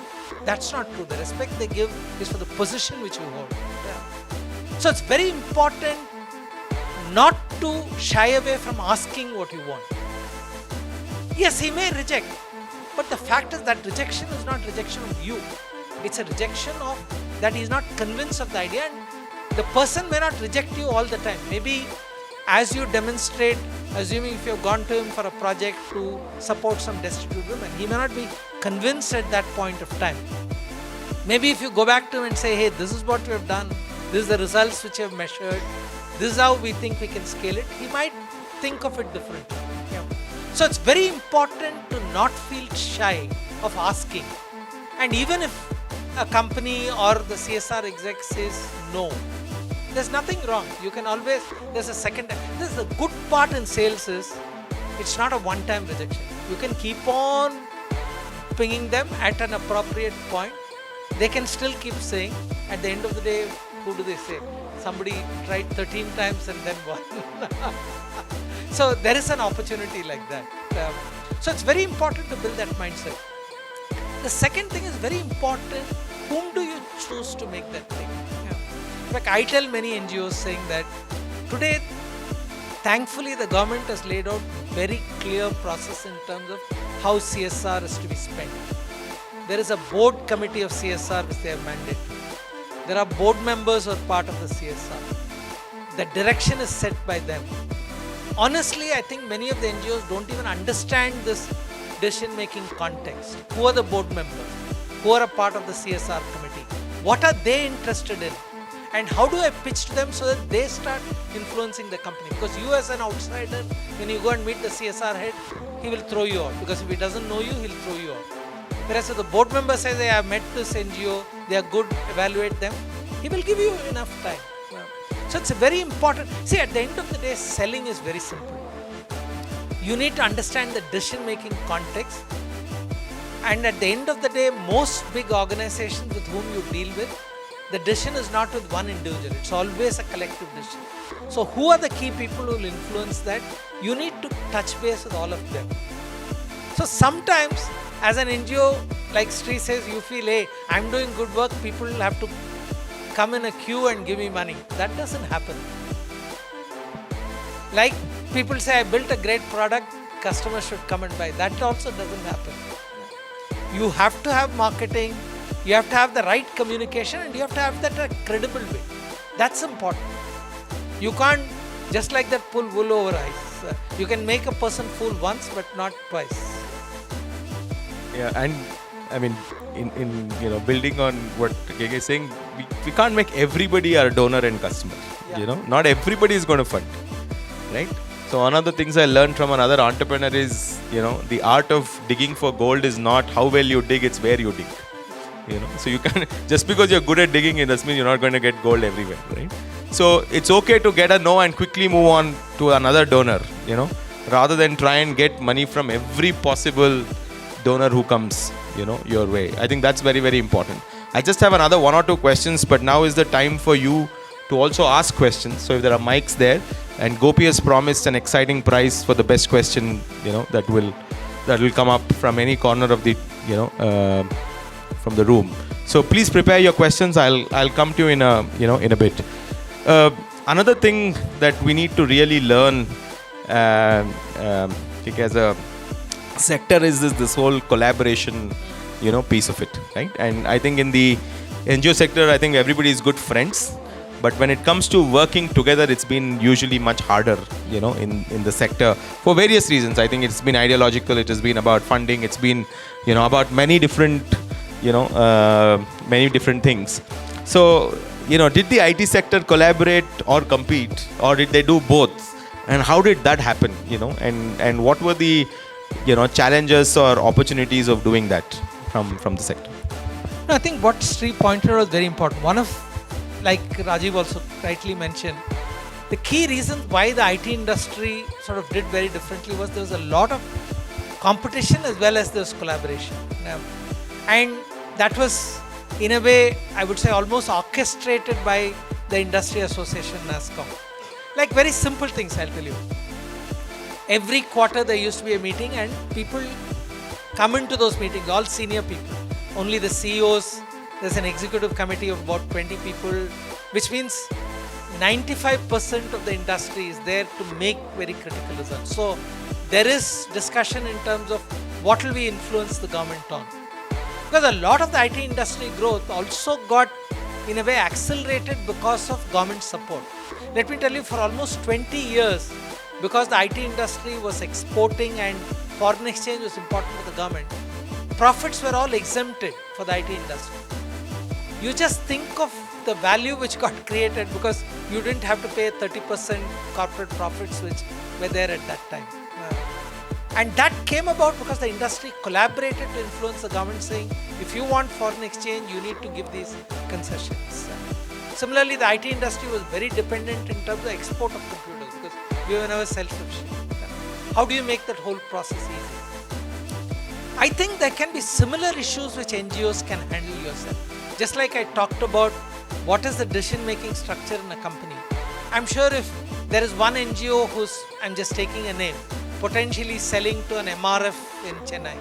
That's not true. The respect they give is for the position which we hold. Yeah. So it's very important not to shy away from asking what you want. Yes, he may reject, but the fact is that rejection is not rejection of you. It's a rejection of that he's not convinced of the idea, and the person may not reject you all the time. Maybe as you demonstrate, assuming if you've gone to him for a project to support some destitute women, he may not be convinced at that point of time. Maybe if you go back to him and say, hey, this is what we have done, this is the results which we have measured, this is how we think we can scale it, he might think of it differently. Yeah. So it's very important to not feel shy of asking. And even if a company or the CSR exec says no, there's nothing wrong. You can always, there's a second time. This is the good part in sales is, it's not a one-time rejection. You can keep on pinging them at an appropriate point. They can still keep saying, at the end of the day, who do they say? Somebody tried 13 times and then won. So there is an opportunity like that. So it's very important to build that mindset. The second thing is very important. Whom do you choose to make that thing? In fact, I tell many NGOs saying that today, thankfully, the government has laid out very clear process in terms of how CSR is to be spent. There is a board committee of CSR which they have mandated. There are board members who are part of the CSR. The direction is set by them. Honestly, I think many of the NGOs don't even understand this decision-making context. Who are the board members? Who are a part of the CSR committee? What are they interested in? And how do I pitch to them so that they start influencing the company? Because you as an outsider, when you go and meet the CSR head, he will throw you out. Because if he doesn't know you, he'll throw you out. Whereas if the board member says, I have met this NGO, they are good, evaluate them, he will give you enough time. So it's a very important. See, at the end of the day, selling is very simple. You need to understand the decision-making context. And at the end of the day, most big organizations with whom you deal with, the decision is not with one individual. It's always a collective decision. So who are the key people who will influence that? You need to touch base with all of them. So sometimes, as an NGO, like Sri says, you feel, hey, I'm doing good work, people will have to come in a queue and give me money. That doesn't happen. Like people say, I built a great product, customers should come and buy. That also doesn't happen. You have to have marketing, you have to have the right communication, and you have to have that a credible way. That's important. You can't, just like that, pull wool over eyes. You can make a person fool once, but not twice. Yeah, and I mean, in building on what Gege is saying, we can't make everybody our donor and customer. Yeah. Not everybody is going to fund, right? So one of the things I learned from another entrepreneur is, the art of digging for gold is not how well you dig, it's where you dig. So you can, just because you're good at digging, it doesn't mean you're not going to get gold everywhere, right? So it's okay to get a no and quickly move on to another donor, rather than try and get money from every possible donor who comes, your way. I think that's very, very important. I just have another one or two questions, but now is the time for you to also ask questions. So if there are mics there, and Gopi has promised an exciting prize for the best question, that will come up from any corner of the, from the room. So please prepare your questions. I'll come to you in a bit. Another thing that we need to really learn as a sector is this whole collaboration, piece of it, right? And I think in the NGO sector, I think everybody is good friends. But when it comes to working together, it's been usually much harder, in the sector for various reasons. I think it's been ideological. It has been about funding. It's been, about many different things. So, did the IT sector collaborate or compete, or did they do both? And how did that happen? And what were the, challenges or opportunities of doing that from the sector? No, I think what Sri pointed out was very important. One of, like Rajiv also rightly mentioned, the key reasons why the IT industry sort of did very differently was there was a lot of competition as well as there was collaboration. And that was, in a way, I would say almost orchestrated by the industry association NASCOM. Like very simple things, I'll tell you. Every quarter there used to be a meeting and people come into those meetings, all senior people. Only the CEOs, there's an executive committee of about 20 people, which means 95% of the industry is there to make very critical results. So there is discussion in terms of what will we influence the government on. Because a lot of the IT industry growth also got, in a way, accelerated because of government support. Let me tell you, for almost 20 years, because the IT industry was exporting and foreign exchange was important for the government, profits were all exempted for the IT industry. You just think of the value which got created because you didn't have to pay 30% corporate profits which were there at that time. And that came about because the industry collaborated to influence the government, saying, if you want foreign exchange, you need to give these concessions. Similarly, the IT industry was very dependent in terms of export of computers because we were never self-sufficient. How do you make that whole process easy? I think there can be similar issues which NGOs can handle yourself. Just like I talked about what is the decision-making structure in a company. I'm sure if there is one NGO who's, I'm just taking a name, potentially selling to an MRF in Chennai.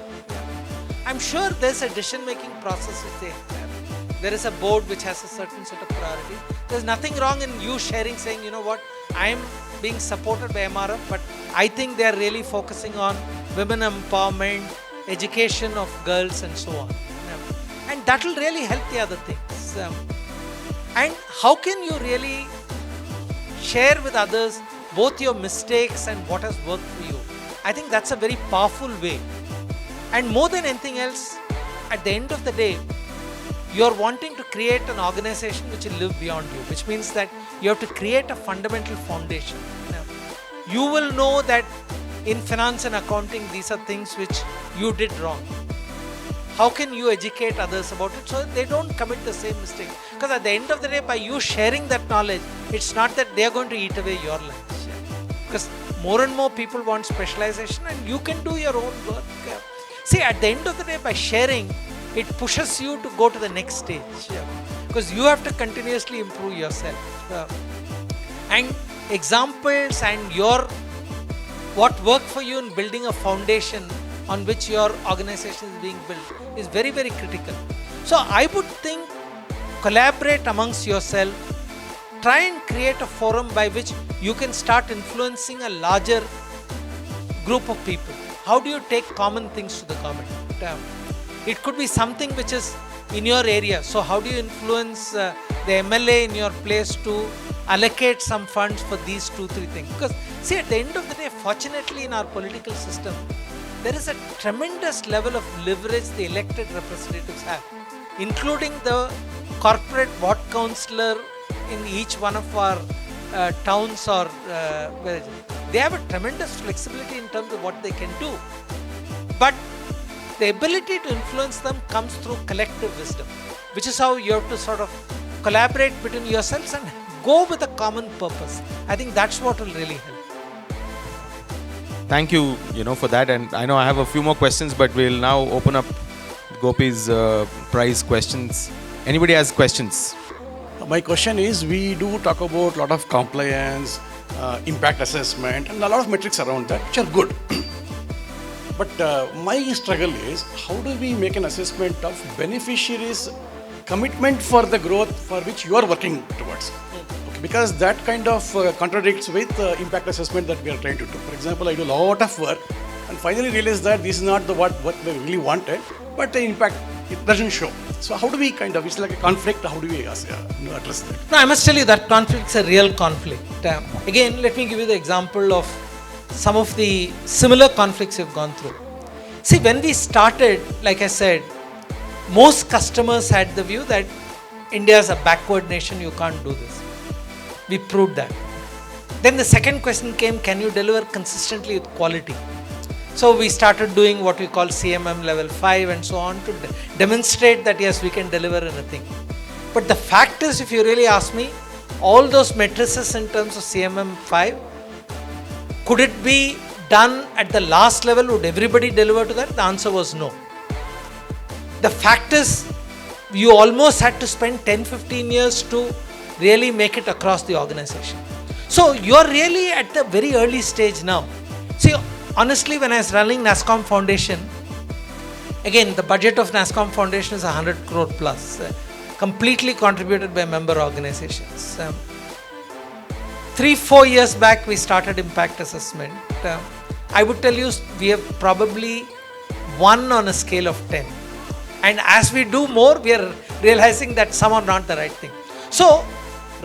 I'm sure there's a decision-making process which they have. There is a board which has a certain set of priorities. There's nothing wrong in you sharing, saying, you know what, I'm being supported by MRF, but I think they're really focusing on women empowerment, education of girls and so on. And that will really help the other things. And how can you really share with others both your mistakes and what has worked for you? I think that's a very powerful way. And more than anything else, at the end of the day, you're wanting to create an organization which will live beyond you, which means that you have to create a fundamental foundation. You will know that in finance and accounting, these are things which you did wrong. How can you educate others about it so that they don't commit the same mistake? Because at the end of the day, by you sharing that knowledge, it's not that they're going to eat away your lunch. Because more and more people want specialization and you can do your own work. See, at the end of the day, by sharing, it pushes you to go to the next stage. Because you have to continuously improve yourself. And examples and what worked for you in building a foundation on which your organization is being built is very, very critical. So I would think, collaborate amongst yourself, try and create a forum by which you can start influencing a larger group of people. How do you take common things to the government? It could be something which is in your area. So how do you influence the MLA in your place to allocate some funds for these 2-3 things? Because see, at the end of the day, fortunately in our political system, there is a tremendous level of leverage the elected representatives have, including the corporate ward councillor in each one of our towns or they have a tremendous flexibility in terms of what they can do. But the ability to influence them comes through collective wisdom, which is how you have to sort of collaborate between yourselves and go with a common purpose. I think that's what will really help. Thank you, for that. And I know I have a few more questions, but we'll now open up Gopi's prize questions. Anybody has questions? My question is, we do talk about a lot of compliance, impact assessment, and a lot of metrics around that, which are good. But my struggle is, how do we make an assessment of beneficiaries' commitment for the growth for which you are working towards? Okay, because that kind of contradicts with impact assessment that we are trying to do. For example, I do a lot of work and finally realize that this is not what we really wanted, but the impact, it doesn't show. So how do we it's like a conflict, how do we address that? No, I must tell you that conflict is a real conflict. Again, let me give you the example of some of the similar conflicts you've gone through. See, when we started, like I said, most customers had the view that India is a backward nation, you can't do this. We proved that. Then the second question came, can you deliver consistently with quality? So we started doing what we call CMM level 5 and so on to demonstrate that yes, we can deliver anything. But the fact is, if you really ask me, all those matrices in terms of CMM 5, could it be done at the last level? Would everybody deliver to that? The answer was no. The fact is, you almost had to spend 10-15 years to really make it across the organization. So you're really at the very early stage now. See, honestly, when I was running NASSCOM Foundation, again, the budget of NASSCOM Foundation is 100 crore plus, completely contributed by member organizations. 3-4 years back, we started impact assessment. I would tell you, we have probably 1 on a scale of 10. And as we do more, we are realizing that some are not the right thing. So,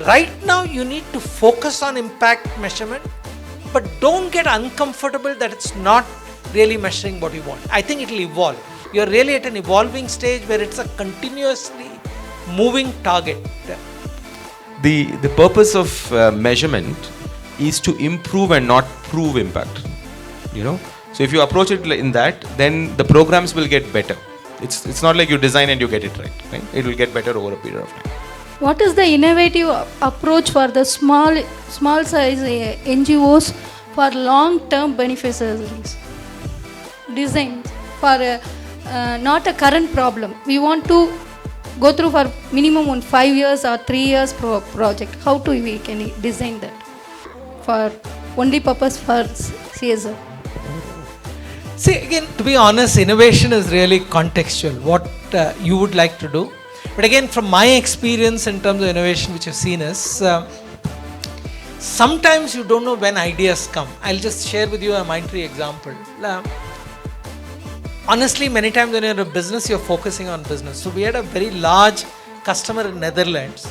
right now, you need to focus on impact measurement, but don't get uncomfortable that it's not really measuring what you want. I think it will evolve. You're really at an evolving stage where it's a continuously moving target. The purpose of measurement is to improve and not prove impact. So if you approach it in that, then the programs will get better. It's not like you design and you get it right? It will get better over a period of time. What is the innovative approach for the small size NGOs for long-term beneficiaries? Design for not a current problem. We want to go through for minimum 5 years or 3 years project. How do we can design that? for only purpose for CSR? See, again, to be honest, innovation is really contextual, what you would like to do. But again, from my experience in terms of innovation, which I've seen is, sometimes you don't know when ideas come. I'll just share with you a Mindtree example. Honestly, many times when you're in a business, you're focusing on business. So we had a very large customer in Netherlands.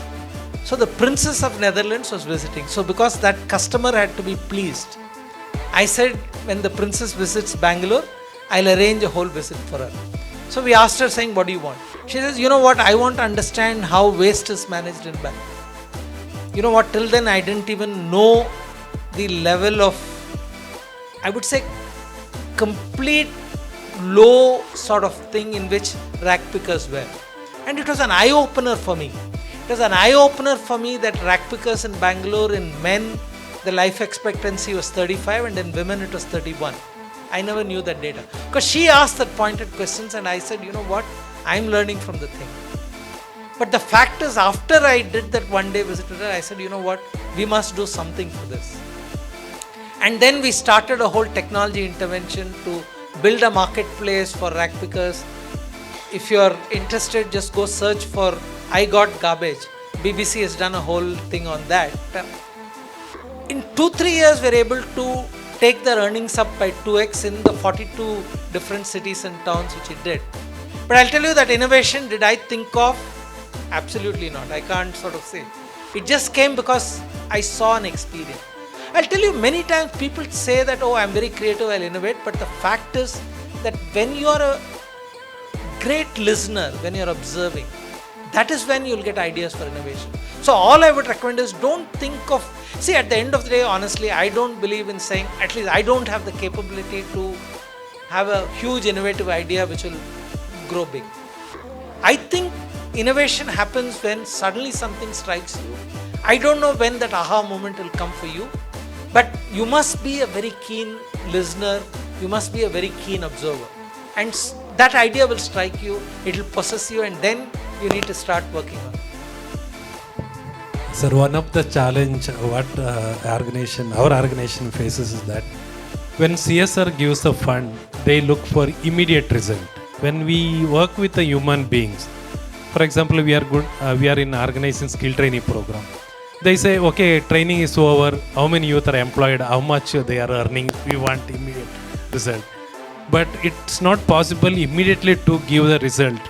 So the princess of Netherlands was visiting. So because that customer had to be pleased, I said, when the princess visits Bangalore, I'll arrange a whole visit for her. So we asked her saying, what do you want? She says, you know what, I want to understand how waste is managed in Bangalore. You know what, till then I didn't even know the level of, I would say, complete low sort of thing in which rack pickers were. And it was an eye-opener for me. It was an eye-opener for me that rack pickers in Bangalore, in men, the life expectancy was 35 and in women it was 31. I never knew that data. Because she asked that pointed questions and I said, you know what, I'm learning from the thing. But the fact is, after I did that one day visit with her, I said, you know what, we must do something for this. And then we started a whole technology intervention to build a marketplace for rack pickers. If you're interested, just go search for I Got Garbage. BBC has done a whole thing on that. In 2-3 years, we're able to take their earnings up by 2x in the 42 different cities and towns which it did. But I'll tell you that innovation, did I think of? Absolutely not. I can't sort of say. It just came because I saw an experience. I'll tell you, many times people say that, oh, I'm very creative, I'll innovate. But the fact is that when you're a great listener, when you're observing, that is when you'll get ideas for innovation. So all I would recommend is don't think of, see, at the end of the day, honestly, I don't believe in saying, at least I don't have the capability to have a huge innovative idea which will grow big. I think innovation happens when suddenly something strikes you. I don't know when that aha moment will come for you, but you must be a very keen listener, you must be a very keen observer. And that idea will strike you, it will possess you, and then you need to start working on it. Sir, one of the challenge what our organization faces is that when CSR gives a fund, they look for immediate result. When we work with the human beings, for example, we are in organizing skill training program. They say, okay, training is over, how many youth are employed, how much they are earning, we want immediate result. But it's not possible immediately to give the result.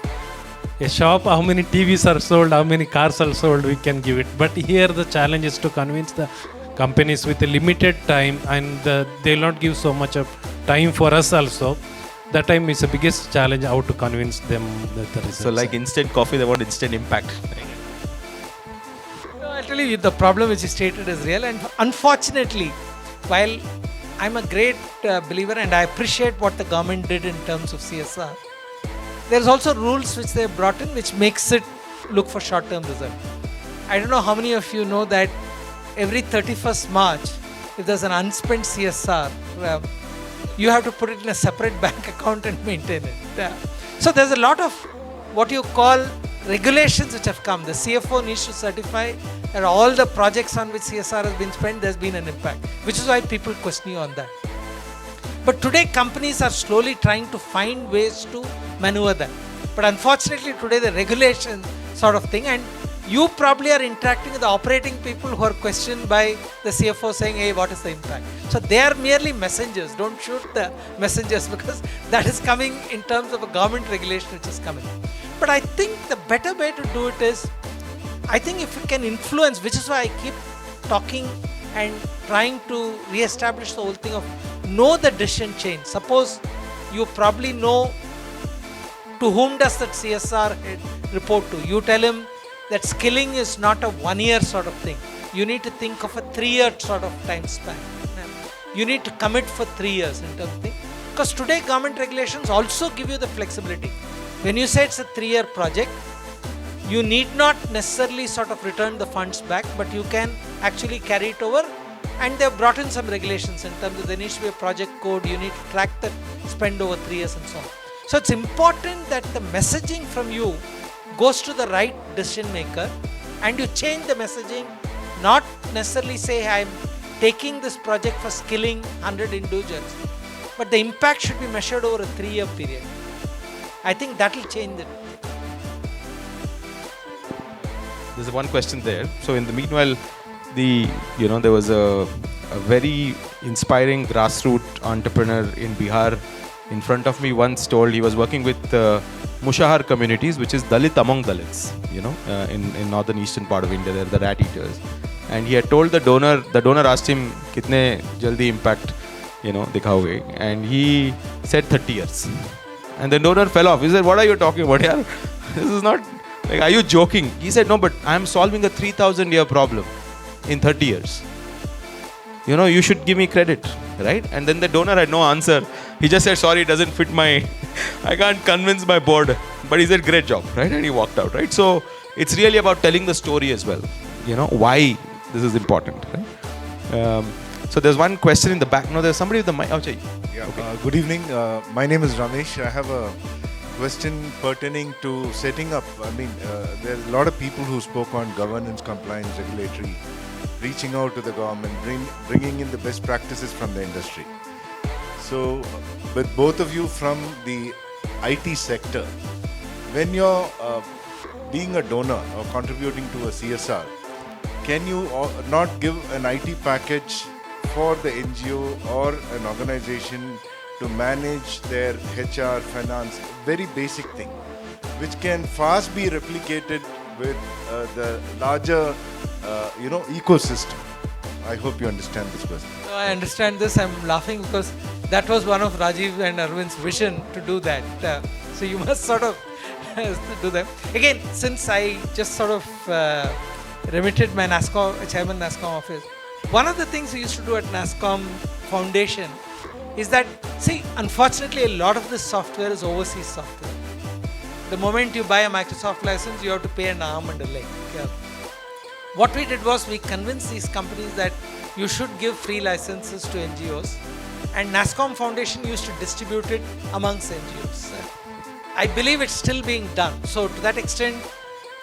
A shop, how many TVs are sold, how many cars are sold, we can give it. But here the challenge is to convince the companies with a limited time, and they will not give so much of time for us also. That time is the biggest challenge, how to convince them that the results. So like instant coffee, they want instant impact. I'll tell you, the problem which is stated is real, and unfortunately, while I'm a great believer and I appreciate what the government did in terms of CSR, there's also rules which they brought in which makes it look for short-term result. I don't know how many of you know that every 31st March, if there's an unspent CSR, you have to put it in a separate bank account and maintain it. So there's a lot of what you call regulations which have come. The CFO needs to certify that all the projects on which CSR has been spent, there's been an impact, which is why people question you on that. But today companies are slowly trying to find ways to maneuver that. But unfortunately today the regulation sort of thing, and you probably are interacting with the operating people who are questioned by the CFO saying, hey, what is the impact? So they are merely messengers. Don't shoot the messengers, because that is coming in terms of a government regulation which is coming. But I think the better way to do it is, I think if you can influence, which is why I keep talking and trying to re-establish the whole thing of know the decision chain. Suppose you probably know to whom does that CSR head report to. You tell him that skilling is not a 1 year sort of thing. You need to think of a 3-year sort of time span. You need to commit for 3 years in terms of thing. Because today government regulations also give you the flexibility. When you say it's a 3-year project, you need not necessarily sort of return the funds back, but you can actually carry it over. And they've brought in some regulations in terms of there needs to be a project code, you need to track that spend over 3 years and so on. So it's important that the messaging from you goes to the right decision maker, and you change the messaging, not necessarily say I'm taking this project for skilling 100 individuals. But the impact should be measured over a 3-year period. I think that will change it. There's one question there. So in the meanwhile, there was a very inspiring grassroots entrepreneur in Bihar in front of me once told he was working with Mushahar communities, which is Dalit among Dalits, in northern eastern part of India. They're the rat eaters. And he had told the donor asked him, kitne jaldi impact, dikhaoge? And he said 30 years. And the donor fell off. He said, what are you talking about here? This is not, like, are you joking? He said, no, but I'm solving a 3,000-year problem in 30 years. You should give me credit, right? And then the donor had no answer. He just said, sorry, it doesn't fit I can't convince my board. But he said, great job, right? And he walked out, right? So it's really about telling the story as well, why this is important, right? So there's one question in the back. No, there's somebody with the mic. Oh, yeah, okay. Good evening. My name is Ramesh. I have a question pertaining to setting up. There's a lot of people who spoke on governance, compliance, regulatory, reaching out to the government, bringing in the best practices from the industry. So, with both of you from the IT sector, when you're being a donor or contributing to a CSR, can you not give an IT package for the NGO or an organization to manage their HR, finance, very basic thing, which can fast be replicated with the larger, ecosystem? I hope you understand this question. No, I understand this. I'm laughing because that was one of Rajiv and Arvind's vision to do that. So you must sort of do that. Again, since I just sort of remitted my chairman NASSCOM office, one of the things we used to do at NASSCOM Foundation is that, see, unfortunately, a lot of this software is overseas software. The moment you buy a Microsoft license, you have to pay an arm and a leg. What we did was we convinced these companies that you should give free licenses to NGOs, and NASSCOM Foundation used to distribute it amongst NGOs. I believe it's still being done. So to that extent,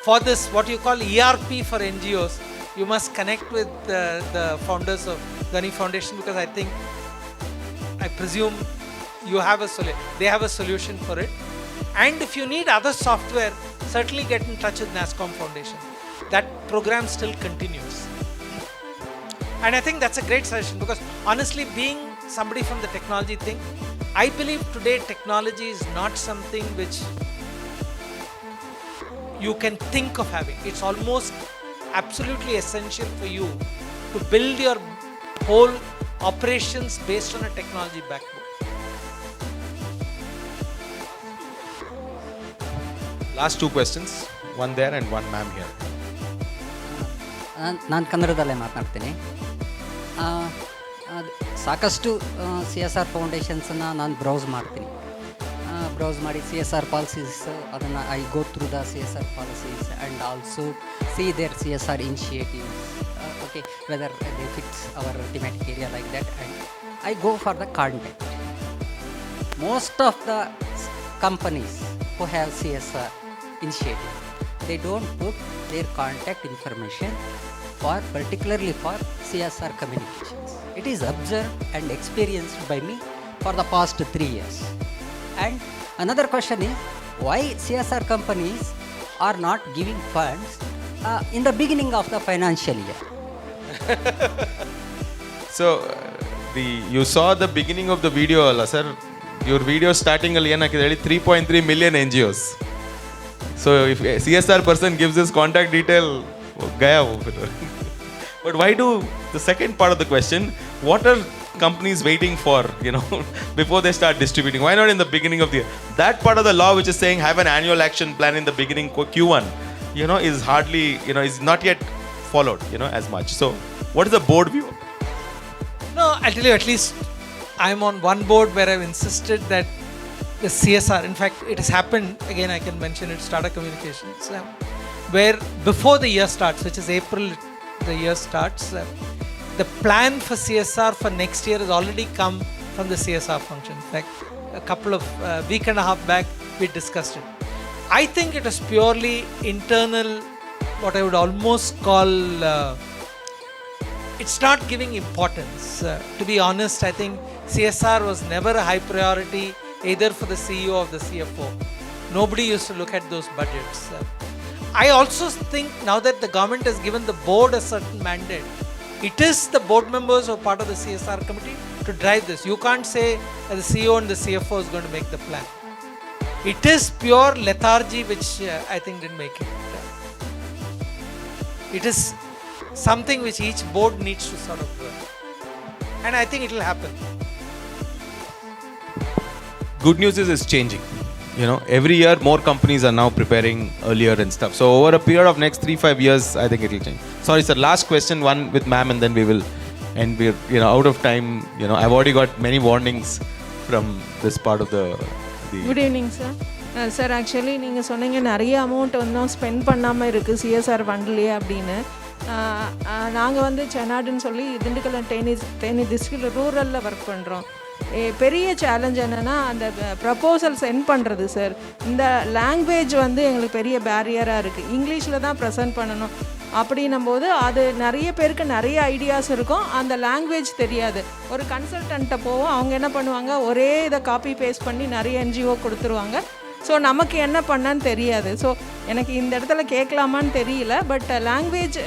for this, what you call ERP for NGOs, you must connect with the founders of Ghani Foundation, because I presume you have they have a solution for it. And if you need other software, certainly get in touch with NASSCOM Foundation. That program still continues. And I think that's a great suggestion, because honestly, being somebody from the technology thing, I believe today technology is not something which you can think of having. It's almost absolutely essential for you to build your whole operations based on a technology backbone. Last two questions. One there and one ma'am here. ನಾನು ಕನ್ನಡದಲ್ಲೇ ಮಾತನಾಡ್ತೀನಿ. ಸಾಕಷ್ಟು CSR ಫೌಂಡೇಶನ್ಸನ್ನು ನಾನು browse ಮಾಡ್ತೀನಿ. Browse ಮಾಡಿ CSR policies, ಅದನ್ನು I go through the CSR policies and also see their CSR initiatives, okay, whether they fix our thematic area like that, and I go for the content. Most of the companies who have CSR initiative, they don't put their contact information particularly for CSR communications. It is observed and experienced by me for the past 3 years. And another question is, why CSR companies are not giving funds in the beginning of the financial year? So, you saw the beginning of the video, sir. Your video starting ಅಲ್ಲಿ ಏನಾಕಿದೆ 3.3 million NGOs. So if a CSR person gives his contact detail, gaya wo phir. But why do the second part of the question, what are companies waiting for, before they start distributing? Why not in the beginning of the year? That part of the law which is saying have an annual action plan in the beginning, Q1, is hardly, is not yet followed, as much. So what is the board view? No, I'll tell you, at least I'm on one board where I've insisted that the CSR, in fact, it has happened, again I can mention it, Startup Communications, where before the year starts, which is April, the year starts, the plan for CSR for next year has already come from the CSR function. In fact, a couple of week and a half back, we discussed it. I think it is purely internal, what I would almost call it's not giving importance. To be honest, I think CSR was never a high priority either for the CEO or the CFO. Nobody used to look at those budgets. I also think now that the government has given the board a certain mandate, it is the board members who are part of the CSR committee to drive this. You can't say that the CEO and the CFO is going to make the plan. It is pure lethargy which I think didn't make it. It is something which each board needs to sort of do. And I think it will happen. Good news is it's changing. You know, every year more companies are now preparing earlier and stuff. So over a period of next 3-5 years, I think it will change. Sorry sir, last question, one with ma'am, and then we will end. We're out of time. I've already got many warnings from this part of the good evening sir. Sir actually நீங்கள் சொன்னீங்க நிறைய amount இன்னும் spend பண்ணாமல் இருக்குது CSR ஃபண்ட்லேயே அப்படின்னு. நாங்கள் வந்து சென்னாடுன்னு சொல்லி திண்டுக்கல் தேனி டிஸ்ட்ரிக்டில் ரூரலில் ஒர்க் பண்ணுறோம். பெரிய சேலஞ்ச் என்னென்னா அந்த ப்ரப்போசல் சென்ட் பண்ணுறது சார். இந்த லாங்குவேஜ் வந்து எங்களுக்கு பெரிய பேரியராக இருக்குது. இங்கிலீஷில் தான் ப்ரெசென்ட் பண்ணணும். அப்படின்னும் போது அது நிறைய பேருக்கு நிறைய ஐடியாஸ் இருக்கும், அந்த லாங்குவேஜ் தெரியாது. ஒரு கன்சல்டண்ட்டை போவோம், அவங்க என்ன பண்ணுவாங்க, ஒரே இதை காப்பி பேஸ்ட் பண்ணி நிறைய என்ஜிஓ கொடுத்துருவாங்க. ஸோ நமக்கு என்ன பண்ணான்னு தெரியாது. ஸோ எனக்கு இந்த இடத்துல கேட்கலாமான்னு தெரியல. பட் லாங்குவேஜ்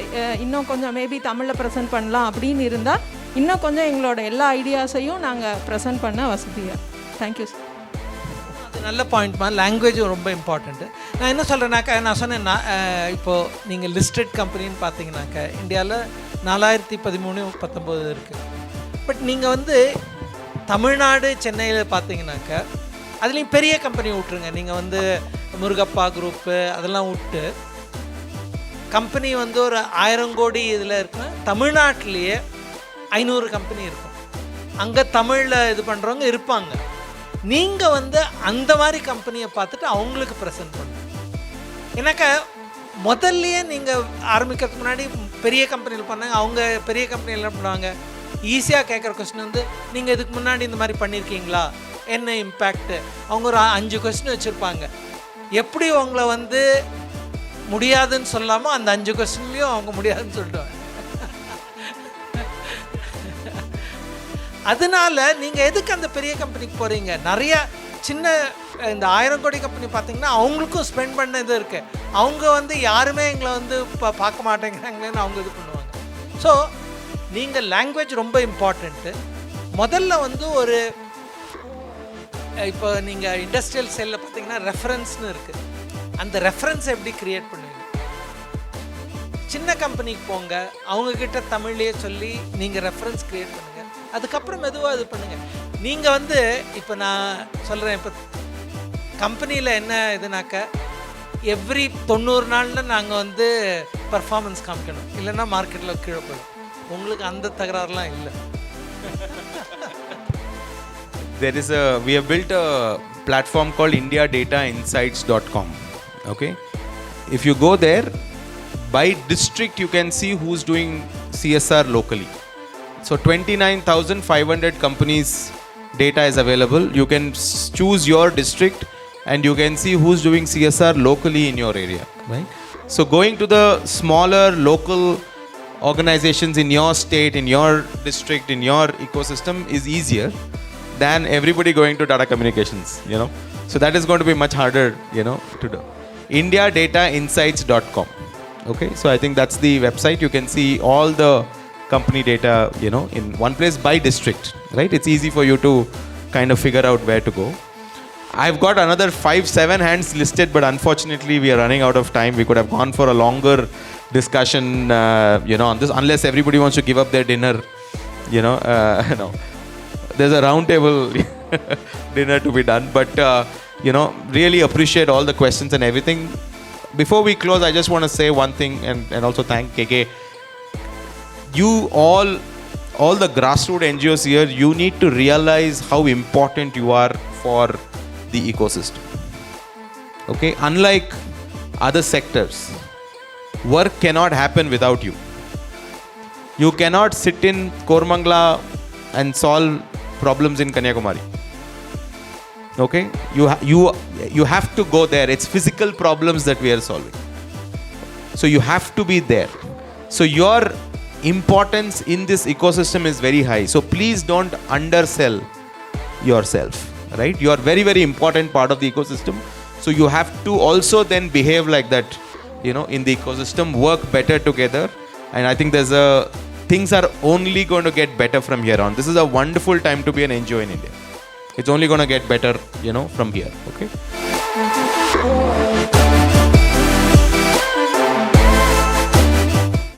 இன்னும் கொஞ்சம் மேபி தமிழில் ப்ரெசென்ட் பண்ணலாம் அப்படின்னு இருந்தால் இன்னும் கொஞ்சம் எங்களோட எல்லா ஐடியாஸையும் நாங்கள் ப்ரெசென்ட் பண்ண வசதியாக. Thank you sir. அது நல்ல பாயிண்ட்மா. லாங்குவேஜும் ரொம்ப இம்பார்ட்டண்ட்டு. நான் என்ன சொல்கிறேன்னாக்கா, நான் சொன்னேன் இப்போது நீங்கள் லிஸ்டட் கம்பெனின்னு பார்த்தீங்கன்னாக்கா இந்தியாவில் 4013-19 இருக்குது. பட் நீங்கள் வந்து தமிழ்நாடு சென்னையில் பார்த்தீங்கன்னாக்கா அதுலேயும் பெரிய கம்பெனி விட்ருங்க. நீங்கள் வந்து முருகப்பா குரூப்பு அதெல்லாம் விட்டு கம்பெனி வந்து ஒரு 1000 கோடி இதில் இருக்குன்னா தமிழ்நாட்டிலேயே 500 கம்பெனி இருக்கும். அங்கே தமிழில் இது பண்ணுறவங்க இருப்பாங்க. நீங்கள் வந்து அந்த மாதிரி கம்பெனியை பார்த்துட்டு அவங்களுக்கு ப்ரெசென்ட் பண்ணணும். ஏன்னாக்கா முதல்லையே நீங்கள் ஆரம்பிக்கிறதுக்கு முன்னாடி பெரிய கம்பெனியில் பண்ணாங்க. அவங்க பெரிய கம்பெனியில் என்ன பண்ணுவாங்க, ஈஸியாக கேட்குற கொஸ்டின் வந்து நீங்கள் இதுக்கு முன்னாடி இந்த மாதிரி பண்ணியிருக்கீங்களா, என்ன இம்பேக்ட்டு. அவங்க ஒரு 5 கொஸ்டின் வச்சுருப்பாங்க. எப்படி அவங்கள வந்து முடியாதுன்னு சொல்லாமோ அந்த 5 கொஸ்டின்லேயும் அவங்க முடியாதுன்னு சொல்லிடுவாங்க. அதனால நீங்கள் எதுக்கு அந்த பெரிய கம்பெனிக்கு போகிறீங்க? நிறைய சின்ன இந்த 1000 கோடி கம்பெனி பார்த்தீங்கன்னா அவங்களுக்கும் ஸ்பெண்ட் பண்ண இது இருக்குது. அவங்க வந்து யாருமே எங்களை வந்து பார்க்க மாட்டேங்கிறாங்களேன்னு அவங்க இது பண்ணுவாங்க. ஸோ நீங்கள் லாங்குவேஜ் ரொம்ப இம்பார்ட்டண்ட்டு. முதல்ல வந்து ஒரு இப்போ நீங்கள் இண்டஸ்ட்ரியல் சேலில் பார்த்தீங்கன்னா ரெஃபரன்ஸ்னு இருக்குது. அந்த ரெஃபரன்ஸை எப்படி க்ரியேட் பண்ணுவீங்க? சின்ன கம்பெனிக்கு போங்க, அவங்கக்கிட்ட தமிழ்லேயே சொல்லி நீங்கள் ரெஃபரன்ஸ் க்ரியேட் பண்ணுங்கள். அதுக்கப்புறம் மெதுவாக இது பண்ணுங்கள். நீங்கள் வந்து இப்போ நான் சொல்கிறேன், இப்போ கம்பெனியில் என்ன இதுனாக்கா எவ்ரி 90 நாளில் நாங்கள் வந்து பர்ஃபார்மன்ஸ் காமிக்கணும், இல்லைன்னா மார்க்கெட்டில் கீழே போயிடும். உங்களுக்கு அந்த தகராறுலாம் இல்லை. We have built a platform called indiadatainsights.com. Okay, if you go there, by district you can see who's doing CSR locally. So 29,500 companies data is available. You can choose your district and you can see who's doing CSR locally in your area, right? So going to the smaller local organizations in your state, in your district, in your ecosystem is easier than everybody going to data communications, So that is going to be much harder, to do. indiadatainsights.com. Okay, so I think that's the website. You can see all the company data, in one place by district, right? It's easy for you to kind of figure out where to go. I've got another 5-7 hands listed, but unfortunately we are running out of time. We could have gone for a longer discussion, on this, unless everybody wants to give up their dinner, no. There's a round table dinner to be done, but really appreciate all the questions and everything. Before we close, I just want to say one thing and also thank KK. You all the grassroots NGOs here, you need to realize how important you are for the ecosystem. Okay, unlike other sectors, work cannot happen without you. You cannot sit in Kormangla and solve problems in Kanyakumari. Okay, you have to go there. It's physical problems that we are solving, so you have to be there. So your importance in this ecosystem is very high. So please don't undersell yourself, right? You are very, very important part of the ecosystem. So you have to also then behave like that, you know, in the ecosystem, work better together. And I think things are only going to get better from here on. This is a wonderful time to be an NGO in India. It's only going to get better, you know, from here. Okay.